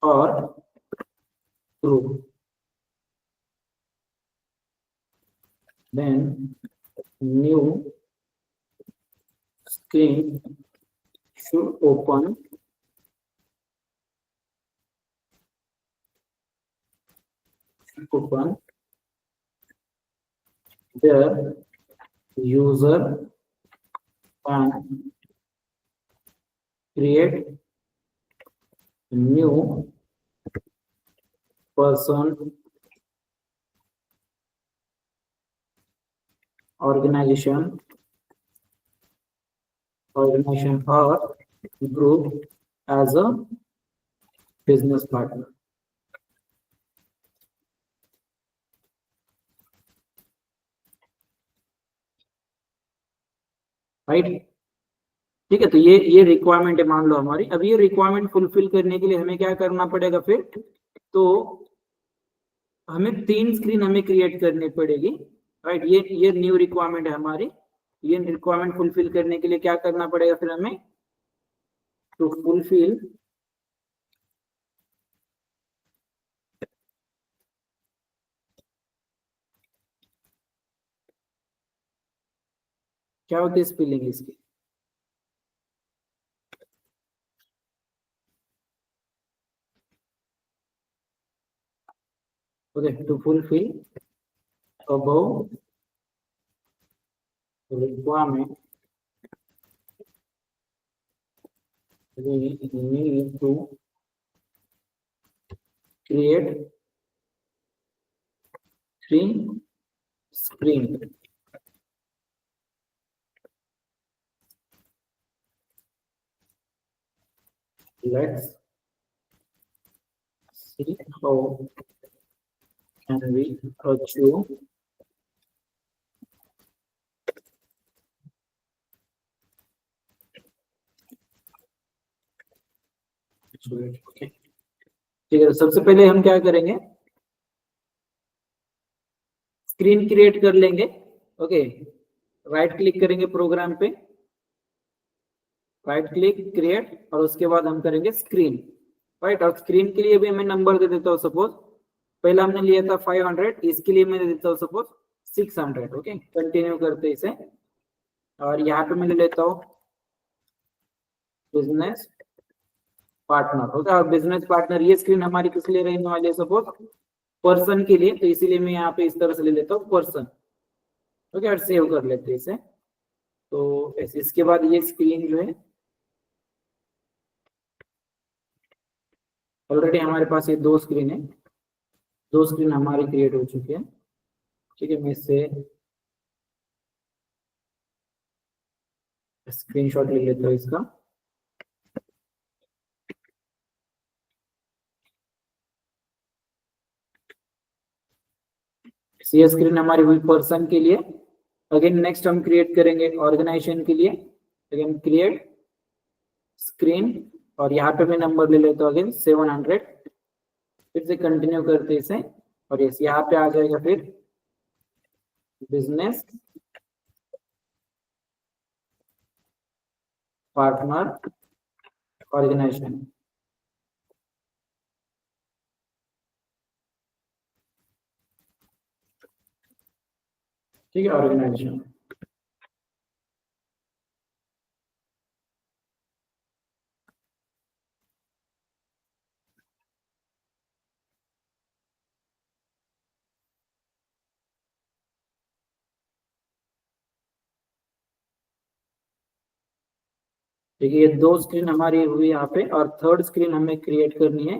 Speaker 1: or group, then new screen should open where user can create new person, organization or group as a business partner. Right, ठीक है। तो ये रिक्वायरमेंट है मान लो हमारी। अब ये रिक्वायरमेंट फुलफिल करने के लिए हमें क्या करना पड़ेगा फिर? तो हमें 3 स्क्रीन हमें क्रिएट करनी पड़ेगी, राइट। ये न्यू रिक्वायरमेंट है हमारी। ये रिक्वायरमेंट फुलफिल करने के लिए क्या करना पड़ेगा फिर हमें? टू फुलफिल क्या होती है स्पेलिंग इसकी? Okay, to fulfil above requirement we need to create 3 screen. Let's see how can we achieve okay. ठीक है, सबसे पहले हम क्या करेंगे? स्क्रीन क्रिएट कर लेंगे। ओके, राइट क्लिक करेंगे प्रोग्राम पे, राइट क्लिक क्रिएट, और उसके बाद हम करेंगे स्क्रीन, राइट। और स्क्रीन के लिए भी मैं नंबर दे देता हूँ। सपोज पहला हमने लिया था 500, इसके लिए मैं दे देता हूँ सपोज 600। ओके, कंटिन्यू करते इसे, और यहाँ पे मैं ले लेता हूँ बिजनेस पार्टनर। ओके, और बिजनेस पार्टनर ये स्क्रीन हमारी किस लिए रहने वाली है? सपोज पर्सन के लिए, तो इसीलिए मैं यहाँ पे इस तरह से ले लेता हूँ पर्सन। ओके, और सेव कर लेते हैं इसे। तो ऐसे इसके बाद ये स्क्रीन जो है ऑलरेडी हमारे पास ये 2 स्क्रीन है, 2 स्क्रीन हमारी क्रिएट हो चुकी है। ठीक है, मैं इससे स्क्रीनशॉट ले लेता हूँ इसका। ये स्क्रीन हमारी हुई पर्सन के लिए। अगेन नेक्स्ट हम क्रिएट करेंगे ऑर्गेनाइजेशन के लिए। अगेन क्रिएट स्क्रीन, और यहाँ पे मैं नंबर ले लेता हूँ अगेन 700। फिर से कंटिन्यू करते इसे, और यस यहाँ पे आ जाएगा फिर बिजनेस पार्टनर ऑर्गेनाइजेशन। ठीक है, ऑर्गेनाइजेशन। ठीक है, ये 2 स्क्रीन हमारी हुई यहाँ पे, और थर्ड स्क्रीन हमें क्रिएट करनी है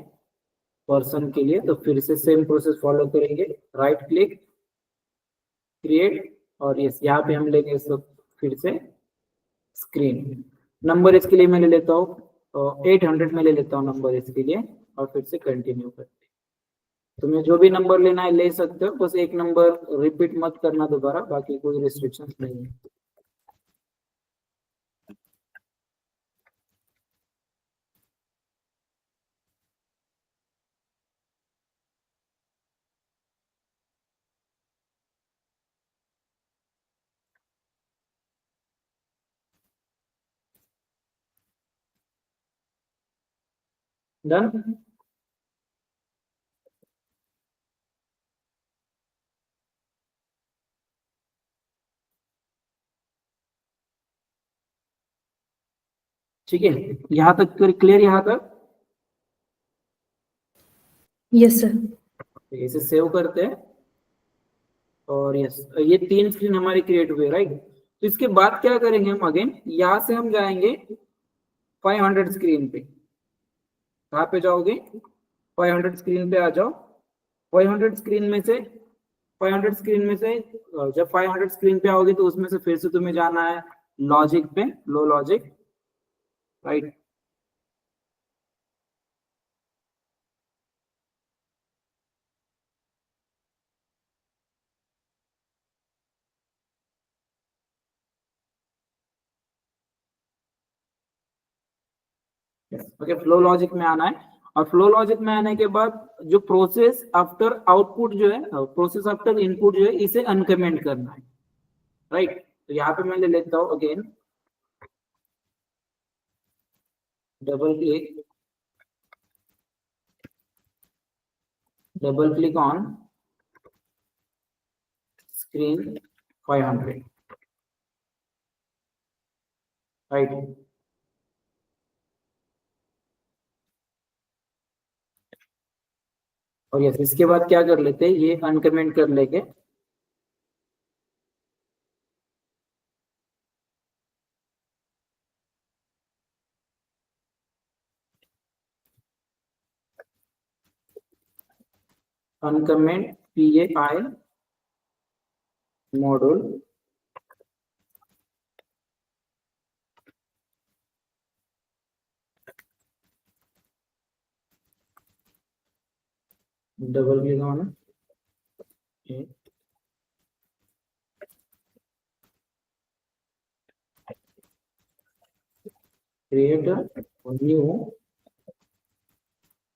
Speaker 1: पर्सन के लिए। तो फिर से सेम प्रोसेस फॉलो करेंगे, राइट क्लिक क्रिएट, और यस यहाँ पे हम लेंगे सब फिर से स्क्रीन। नंबर इसके लिए मैं ले लेता हूँ 800 में ले लेता हूँ नंबर इसके लिए, और फिर से कंटिन्यू करते हैं। तुम्हें जो भी नंबर लेना है ले सकते हो, बस एक नंबर रिपीट मत करना दोबारा, बाकी कोई रिस्ट्रिक्शन नहीं है। डन। ठीक है, यहाँ तक क्लियर, यहाँ तक।
Speaker 2: Yes sir.
Speaker 1: इसे सेव करते हैं और यस, ये 3 स्क्रीन हमारी क्रिएट हुई, राइट। तो इसके बाद क्या करेंगे हम, अगेन यहाँ से हम जाएंगे 500 स्क्रीन पे। कहाँ पे जाओगे, 500 स्क्रीन पे आ जाओ। 500 स्क्रीन में से 500 स्क्रीन में से जब 500 स्क्रीन पे आओगे तो उसमें से फिर से तुम्हें जाना है लॉजिक पे, लो logic, right. Okay, flow logic में आना है। और फ्लो लॉजिक में आने के बाद जो प्रोसेस आफ्टर आउटपुट जो है, प्रोसेस आफ्टर इनपुट जो है, इसे अनकमेंट करना है, राइट। तो यहाँ पे मैं ले लेता हूँ again, double click on screen 500, right. और यस, इसके बाद क्या कर लेते हैं, ये अनकमेंट कर लेके uncomment PAI module double click on create a new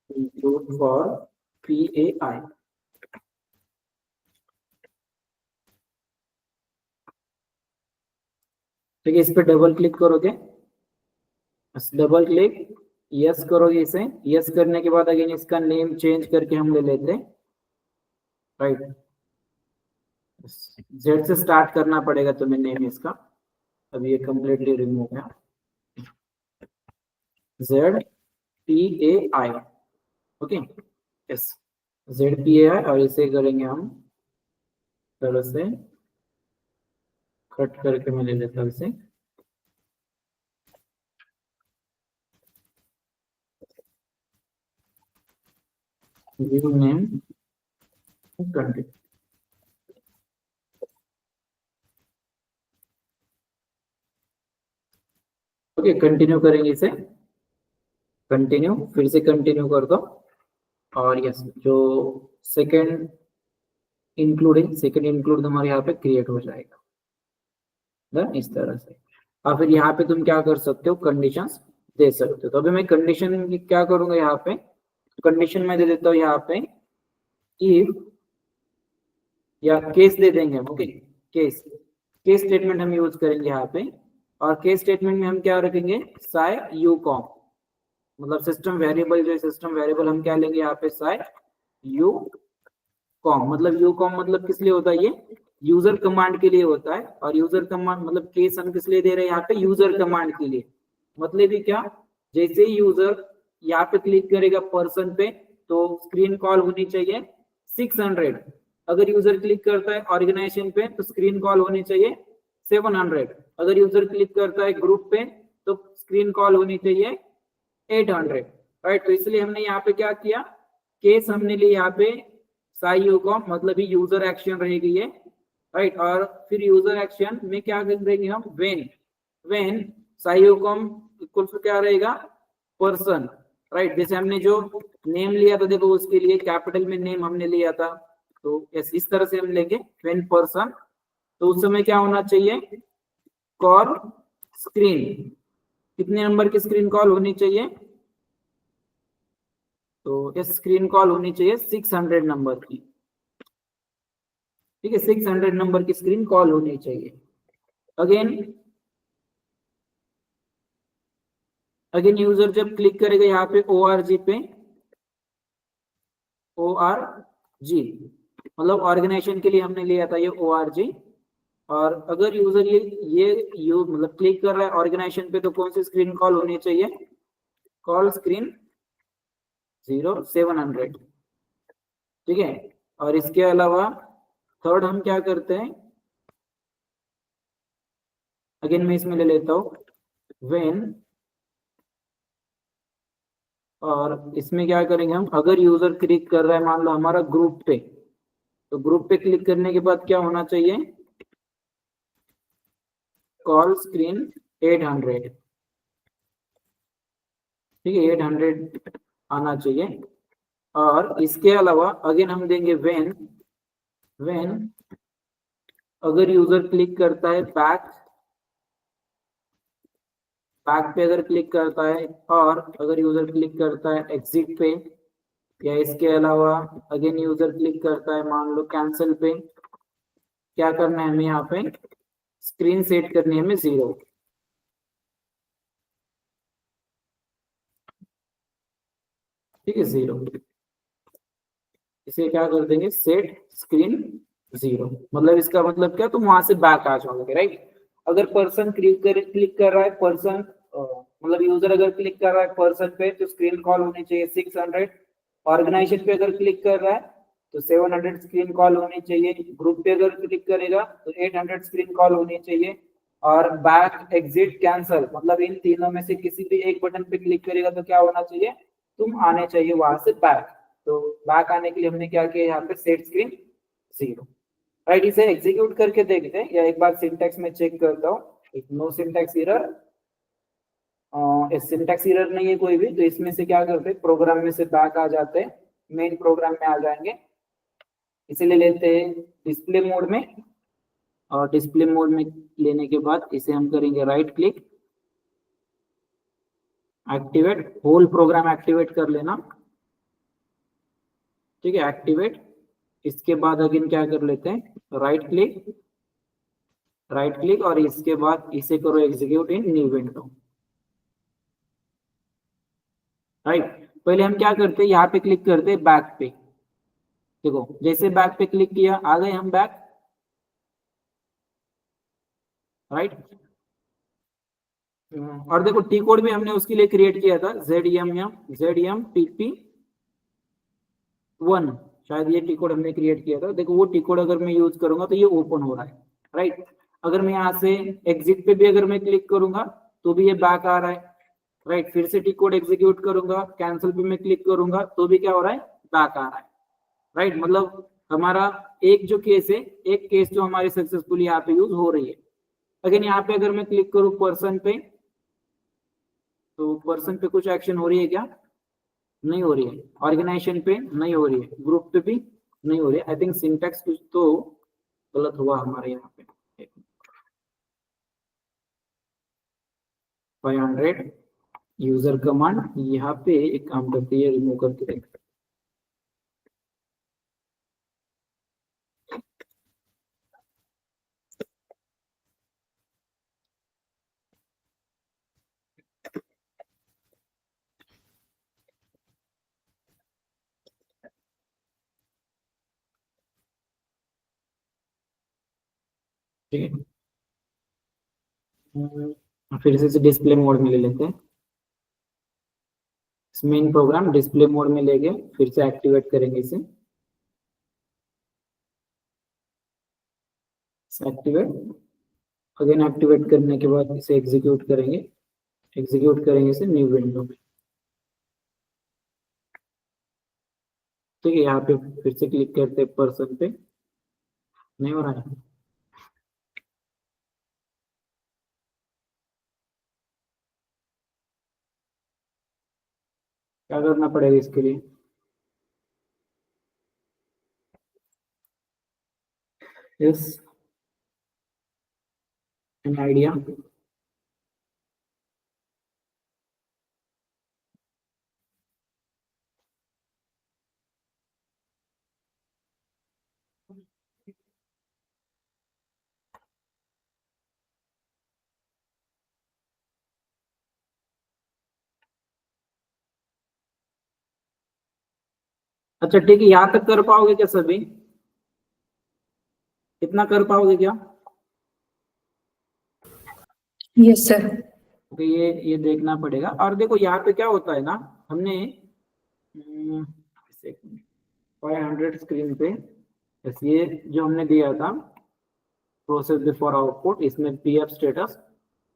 Speaker 1: include for PAI। ठीक है, इस पे डबल क्लिक करोगे, डबल क्लिक, यस करोगे इसे। यस करने के बाद अगेन इसका नेम चेंज करके हम ले लेते हैं, राइट। जेड से स्टार्ट करना पड़ेगा तुम्हें नेम इसका। अब ये कंप्लीटली रिमूव है, ZPAI, ओके, यस, ZPAI। और इसे करेंगे हम तरह से कट करके मैं ले लेता हूँ इसे, view name continue. Okay, continue करेंगे इसे, कंटिन्यू, फिर से कंटिन्यू कर दो। और यस, जो सेकंड इंक्लूड हमारे यहाँ पे क्रिएट हो जाएगा, देन इस तरह से। और फिर यहाँ पे तुम क्या कर सकते हो, कंडीशंस दे सकते हो। तो अभी मैं कंडीशन क्या करूंगा, यहाँ पे कंडीशन में दे देता हूँ यहाँ पे इफ, या केस दे देंगे हम, ओके। केस स्टेटमेंट हम यूज करेंगे यहाँ पे। और केस स्टेटमेंट में हम क्या रखेंगे, साई यू कॉम, मतलब सिस्टम वेरिएबल, जो सिस्टम वेरिएबल हम क्या लेंगे यहाँ पे, साई यू कॉम। मतलब यू कॉम मतलब किस लिए होता है, ये यूजर कमांड के लिए होता है। और यूजर कमांड मतलब केस हम किस लिए दे रहे हैं यहाँ पे, यूजर कमांड के लिए। मतलब ये क्या, जैसे ही यूजर यहाँ पे क्लिक करेगा पर्सन पे, तो स्क्रीन कॉल होनी चाहिए 600। अगर यूजर क्लिक करता है ऑर्गेनाइजेशन पे, तो स्क्रीन कॉल होनी चाहिए 700। अगर यूजर क्लिक करता है ग्रुप पे, तो स्क्रीन कॉल होनी चाहिए 800, राइट। तो इसलिए हमने यहाँ पे क्या किया, केस हमने लिए यहाँ पे साईयूकॉम, मतलब ही यूजर एक्शन रहेगी ये, राइट। और फिर यूजर एक्शन में क्या करेंगे हम, व्हेन साईयूकॉम इक्वल टू क्या रहेगा, पर्सन, राइट। जैसे हमने जो नेम लिया था, देखो उसके लिए कैपिटल में नेम हमने लिया था, तो इस तरह से हम लेंगे व्हेन पर्सन। तो उस समय क्या होना चाहिए, कॉल स्क्रीन, कितने नंबर की स्क्रीन कॉल होनी चाहिए, तो इस स्क्रीन कॉल होनी चाहिए 600 नंबर की, ठीक है। 600 नंबर की स्क्रीन कॉल होनी चाहिए। अगेन अगेन यूजर जब क्लिक करेगा यहाँ पे ORG पे, ORG मतलब ऑर्गेनाइजेशन के लिए हमने लिया था ये ORG। और अगर यूजर ये मतलब क्लिक कर रहा है ऑर्गेनाइजेशन पे, तो कौन सी स्क्रीन कॉल होनी चाहिए? कॉल स्क्रीन 0700, ठीक है। और इसके अलावा थर्ड हम क्या करते हैं, अगेन मैं इसमें ले लेता हूं व्हेन, और इसमें क्या करेंगे हम, अगर यूजर क्लिक कर रहा है मान लो हमारा ग्रुप पे, तो ग्रुप पे क्लिक करने के बाद क्या होना चाहिए? कॉल स्क्रीन 800, ठीक है, 800 आना चाहिए। और इसके अलावा अगेन हम देंगे व्हेन अगर यूजर क्लिक करता है बैक पे अगर क्लिक करता है, और अगर यूजर क्लिक करता है एग्जिट पे, या इसके अलावा अगेन यूजर क्लिक करता है मान लो कैंसिल पे, क्या करना है हमें यहाँ पे? स्क्रीन सेट करनी है हमें 0, ठीक है, 0। इसे क्या कर देंगे? Set screen 0। मतलब इसका मतलब क्या, तुम वहां से बैक आ जाओगे, राइट। अगर पर्सन क्लिक कर रहा है पर्सन, मतलब यूजर अगर क्लिक कर रहा है पर्सन पे, तो स्क्रीन कॉल होनी चाहिए 600। ऑर्गेनाइजेशन पे अगर क्लिक कर रहा है तो 700 स्क्रीन कॉल होनी चाहिए। ग्रुप पे अगर क्लिक करेगा तो 800 स्क्रीन कॉल होनी चाहिए। और बैक एग्जिट कैंसल मतलब इन तीनों में से किसी भी एक बटन पे क्लिक करेगा तो क्या होना चाहिए? तुम आने चाहिए वहां से बैक। तो बैक आने के लिए हमने क्या किया यहाँ पे? Set screen 0, right. इसे एग्जीक्यूट करके देखते हैं, या एक बार सिंटैक्स में चेक करता हूँ, no syntax error, syntax error नहीं है कोई भी। तो इसमें से क्या करते हैं, प्रोग्राम में से बैक आ जाते हैं, मेन प्रोग्राम में आ जाएंगे। इसीलिए लेते हैं डिस्प्ले मोड में, और डिस्प्ले मोड में लेने के बाद इसे हम करेंगे right click, activate, whole program activate कर लेना, ठीक है, एक्टिवेट। इसके बाद अगेन क्या कर लेते हैं? राइट क्लिक, और इसके बाद इसे करो execute in new window, right. पहले हम क्या करते हैं, यहाँ पे क्लिक करते हैं बैक पे। देखो जैसे बैक पे क्लिक किया आ गए हम बैक, राइट। और देखो टी कोड भी हमने उसके लिए क्रिएट किया था, ZMPP1, शायद ये टी कोड हमने क्रिएट किया था। देखो वो टी कोड अगर मैं यूज करूंगा तो ये ओपन हो रहा है, राइट। अगर मैं यहाँ से एग्जिट पे भी अगर मैं क्लिक करूंगा तो भी ये बैक आ रहा है, राइट। फिर से टी कोड एग्जीक्यूट करूंगा, कैंसिल पे मैं क्लिक करूंगा तो भी क्या हो रहा है? बैक आ रहा है, राइट। मतलब हमारा एक जो केस है, एक केस जो हमारी सक्सेसफुली यहाँ पे यूज हो रही है। अगेन यहाँ पे अगर मैं क्लिक करूँ पर्सन पे, तो पर्सन पे कुछ एक्शन हो रही है क्या? नहीं हो रही है। ऑर्गेनाइजेशन पे नहीं हो रही है, ग्रुप पे भी नहीं हो रही है। आई थिंक सिंटैक्स कुछ तो गलत हुआ हमारे यहाँ पे। 500 यूजर कमांड, यहाँ पे एक काम करती है, रिमूव करके देख। ठीक है, फिर से डिस्प्ले मोड में ले लेते हैं। मेन प्रोग्राम डिस्प्ले मोड में लेके फिर से एक्टिवेट करेंगे इसे, एक्टिवेट। अगेन एक्टिवेट करने के बाद इसे एग्जीक्यूट करेंगे इसे न्यू विंडो में, ठीक है। यहाँ पे फिर से क्लिक करते हैं पर्सन पे, नहीं हो रहा है। क्या करना पड़ेगा इसके लिए? Yes, an idea. अच्छा ठीक है, यहाँ तक कर पाओगे क्या सभी? इतना कर पाओगे क्या?
Speaker 2: Yes sir.
Speaker 1: तो ये देखना पड़ेगा। और देखो यहाँ पे क्या होता है ना, हमने 500 स्क्रीन पे, बस ये जो हमने दिया था प्रोसेस बिफोर आउटपुट, इसमें पीएफ स्टेटस,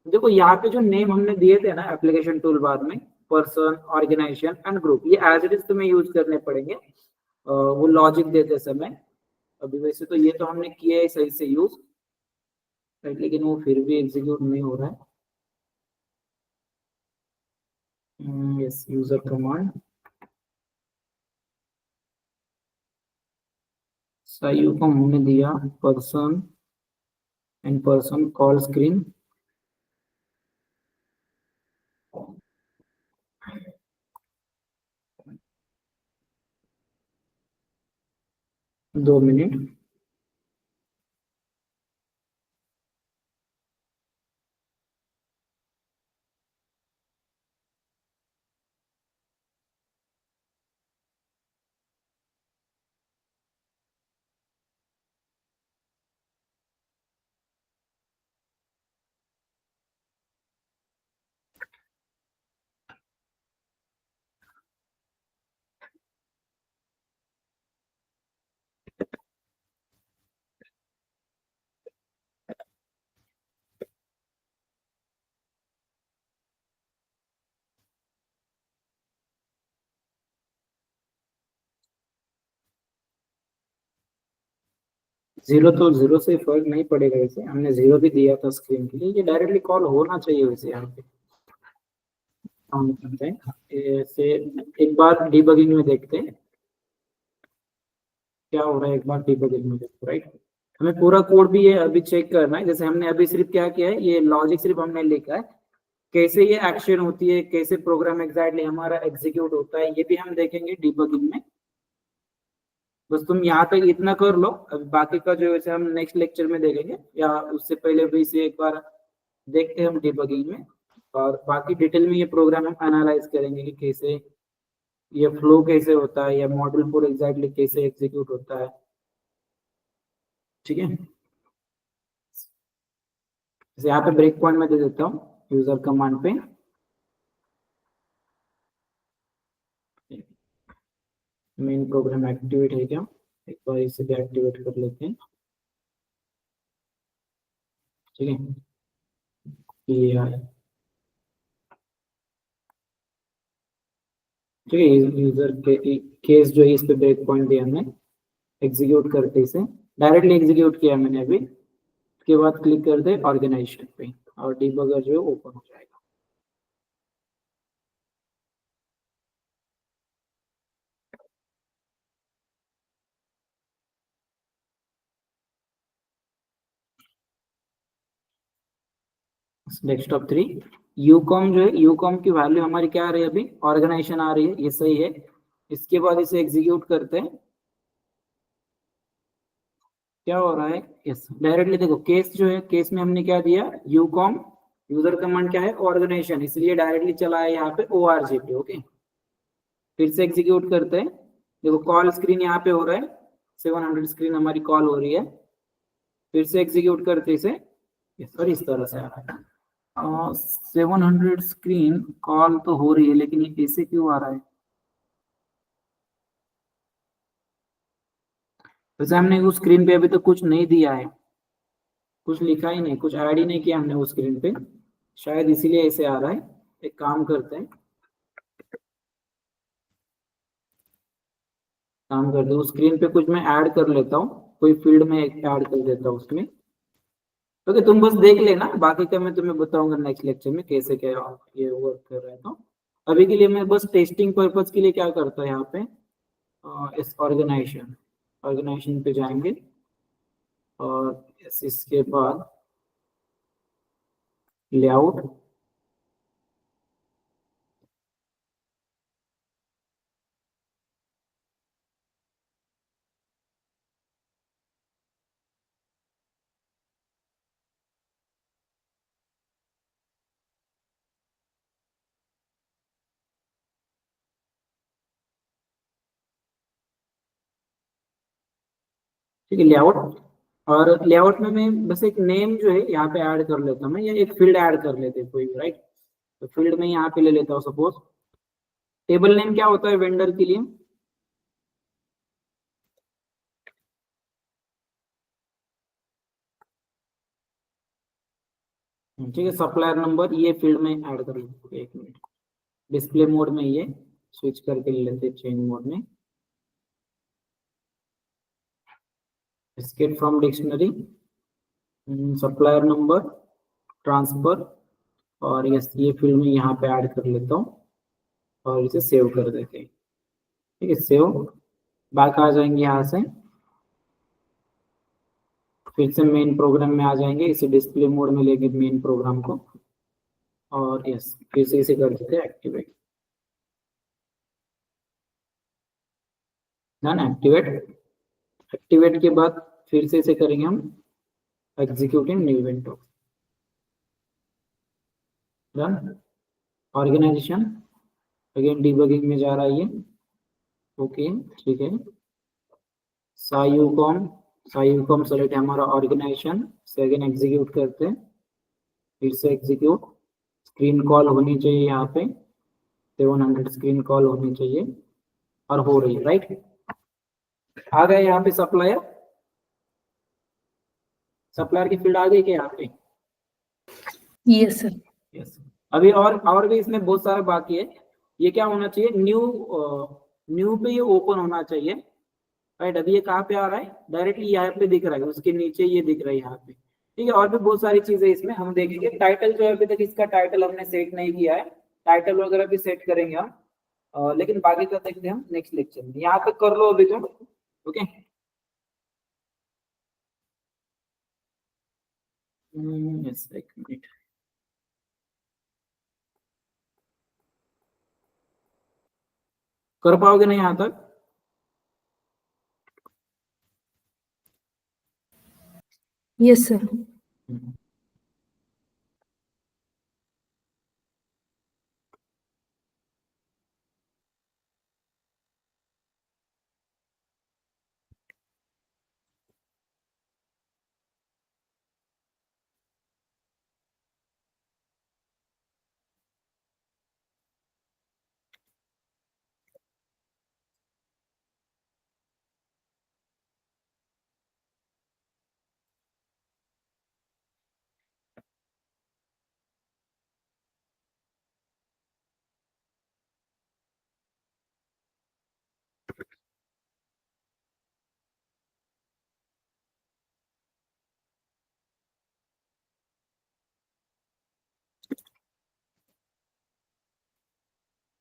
Speaker 1: देखो यहाँ पे जो नेम हमने दिए थे ना एप्लीकेशन टूल बार में, पर्सन, ऑर्गेनाइजेशन एंड ग्रुप, ये एज इट इज तुम्हें यूज करने पड़ेंगे वो लॉजिक देते समय। अभी वैसे तो ये तो हमने किया है सही से यूज, लेकिन वो फिर भी एग्जीक्यूट नहीं हो रहा है। यस, यूजर कमांड साइयू को हमने दिया person and person call screen, 2 minute. 0 तो 0 से फर्क नहीं पड़ेगा, वैसे हमने 0 भी दिया था स्क्रीन के लिए, ये डायरेक्टली कॉल होना चाहिए वैसे यहाँ पे। हम करते हैं ऐसे, एक बार डीबगिंग में देखते हैं क्या हो रहा है, एक बार डीबगिंग में देखते, राइट। हमें पूरा कोड भी ये अभी चेक करना है, जैसे हमने अभी सिर्फ क्या किया है, ये लॉजिक सिर्फ हमने लिखा है, कैसे ये एक्शन होती है, कैसे प्रोग्राम एग्जैक्टली हमारा एग्जीक्यूट होता है, ये भी हम देखेंगे डीबगिंग में। बस तुम यहाँ तक इतना कर लो, अभी बाकी का जो है हम नेक्स्ट लेक्चर में देखेंगे, या उससे पहले भी से एक बार देखते हैं हम डीबगिंग में, और बाकी डिटेल में ये प्रोग्राम हम एनालाइज करेंगे कि कैसे ये फ्लो कैसे होता है, या मॉडल पूरा एग्जैक्टली कैसे एग्जीक्यूट होता है। ठीक है, जैसे यहाँ पे ब्रेक पॉइंट में दे देता हूँ यूजर कमांड पे। मेन प्रोग्राम एक्टिवेट है क्या, एक बार इसे भी एक्टिवेट कर लेते हैं। ठीक है, ये आया। ठीक है, यूजर के केस जो है इस पे ब्रेक पॉइंट दिया हमने, एग्जीक्यूट करते इसे, डायरेक्टली एग्जीक्यूट किया मैंने अभी। उसके बाद क्लिक कर दे ऑर्गेनाइजेशन पे, और डीबगर जो है ओपन हो जाएगा। डेस्कटॉप 3, यूकॉम जो है, यूकॉम की वैल्यू हमारी क्या आ रही है अभी, ऑर्गेनाइजेशन आ रही है, ये सही है। इसके बाद इसे एग्जीक्यूट करते हैं, क्या हो रहा है, यस डायरेक्टली देखो केस जो है, केस में हमने क्या दिया, यूकॉम, यूजर कमांड क्या है, ऑर्गेनाइजेशन, इसलिए डायरेक्टली चला है यहाँ पे ओआरजी पे। ओके, फिर से एग्जीक्यूट करते हैं, देखो कॉल स्क्रीन यहाँ पे हो रहा है, 700 स्क्रीन हमारी कॉल हो रही है। फिर से एग्जीक्यूट करते इसे, और इस तरह से आ रहा है 700 स्क्रीन कॉल तो हो रही है, लेकिन ये ऐसे क्यों आ रहा है? वैसे हमने उस स्क्रीन पे अभी तो कुछ नहीं दिया है, कुछ लिखा ही नहीं, कुछ ऐड ही नहीं किया हमने उस स्क्रीन पे, शायद इसीलिए ऐसे आ रहा है। एक काम करते हैं, काम करते हैं उस स्क्रीन पे कुछ मैं ऐड कर लेता हूँ, कोई फील्ड में ऐड कर देता हूँ उसमें। ओके, तुम बस देख लेना, बाकी का मैं तुम्हें बताऊंगा नेक्स्ट लेक्चर में कैसे क्या ये वर्क कर रहा है। तो अभी के लिए मैं बस टेस्टिंग पर्पज के लिए क्या करता हूँ यहाँ पे, इस ऑर्गेनाइजेशन, ऑर्गेनाइजेशन पे जाएंगे, और इसके बाद लेआउट, ठीक है, लेआउट। और लेआउट में मैं बस एक नेम जो है यहाँ पे ऐड कर लेता हूँ मैं, या एक फील्ड ऐड कर लेते हैं कोई भी, राइट। तो फील्ड में यहाँ पे ले लेता हूँ सपोज, टेबल नेम क्या होता है वेंडर के लिए, ठीक है। सप्लायर नंबर ये फील्ड में ऐड कर लेते हैं, एक मिनट। डिस्प्ले मोड में ये स्विच करके ले लेते हैं चेंज मोड में। Escape from dictionary, supplier number, transfer, और ये फील्ड में यहाँ पे ऐड कर लेता हूँ और इसे सेव कर देते हैं। ठीक है, सेव। बैक आ जाएंगे यहाँ से, फिर से मेन प्रोग्राम में आ जाएंगे, इसे डिस्प्ले मोड में लेके मेन प्रोग्राम को, और यस फिर से इसे कर देते हैं एक्टिवेट। Done, activate. एक्टिवेट के बाद फिर से इसे करेंगे हम executing new event. Done. Organisation, again debugging में जा रहा है ये, ओके ठीक है। सायूकॉम, सायूकॉम सेलेक्ट है हमारा ऑर्गेनाइजेशन, से अगेन एग्जीक्यूट करते हैं, फिर से एग्जीक्यूट। स्क्रीन कॉल होनी चाहिए यहाँ पे, 700 स्क्रीन कॉल होनी चाहिए, और हो रही है, राइट। आ गए यहाँ पे सप्लायर, सप्लायर की फील्ड आ गई क्या यहाँ पे?
Speaker 2: Yes, sir.
Speaker 1: यस। अभी और भी इसमें बहुत सारा बाकी है। ये क्या होना चाहिए, न्यू, न्यू पे ये ओपन होना चाहिए, राइट। अभी ये कहाँ पे आ रहा है, डायरेक्टली यहाँ पे दिख रहा है, उसके नीचे ये दिख रहा है यहाँ पे, ठीक है। और भी बहुत सारी चीजें इसमें हम देखेंगे। टाइटल जो है अभी तक इसका टाइटल हमने सेट नहीं किया है, टाइटल वगैरह भी सेट करेंगे हम, लेकिन बाकी का देखते हैं हम नेक्स्ट लेक्चर में। यहाँ तक कर लो अभी तो, ओके। यस, एक मिनट। कर पाओगे नहीं यहाँ तक?
Speaker 2: Yes, sir.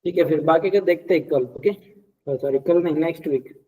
Speaker 2: ठीक है, फिर बाकी का देखते हैं कल, ओके। सॉरी, कल नहीं, नेक्स्ट वीक।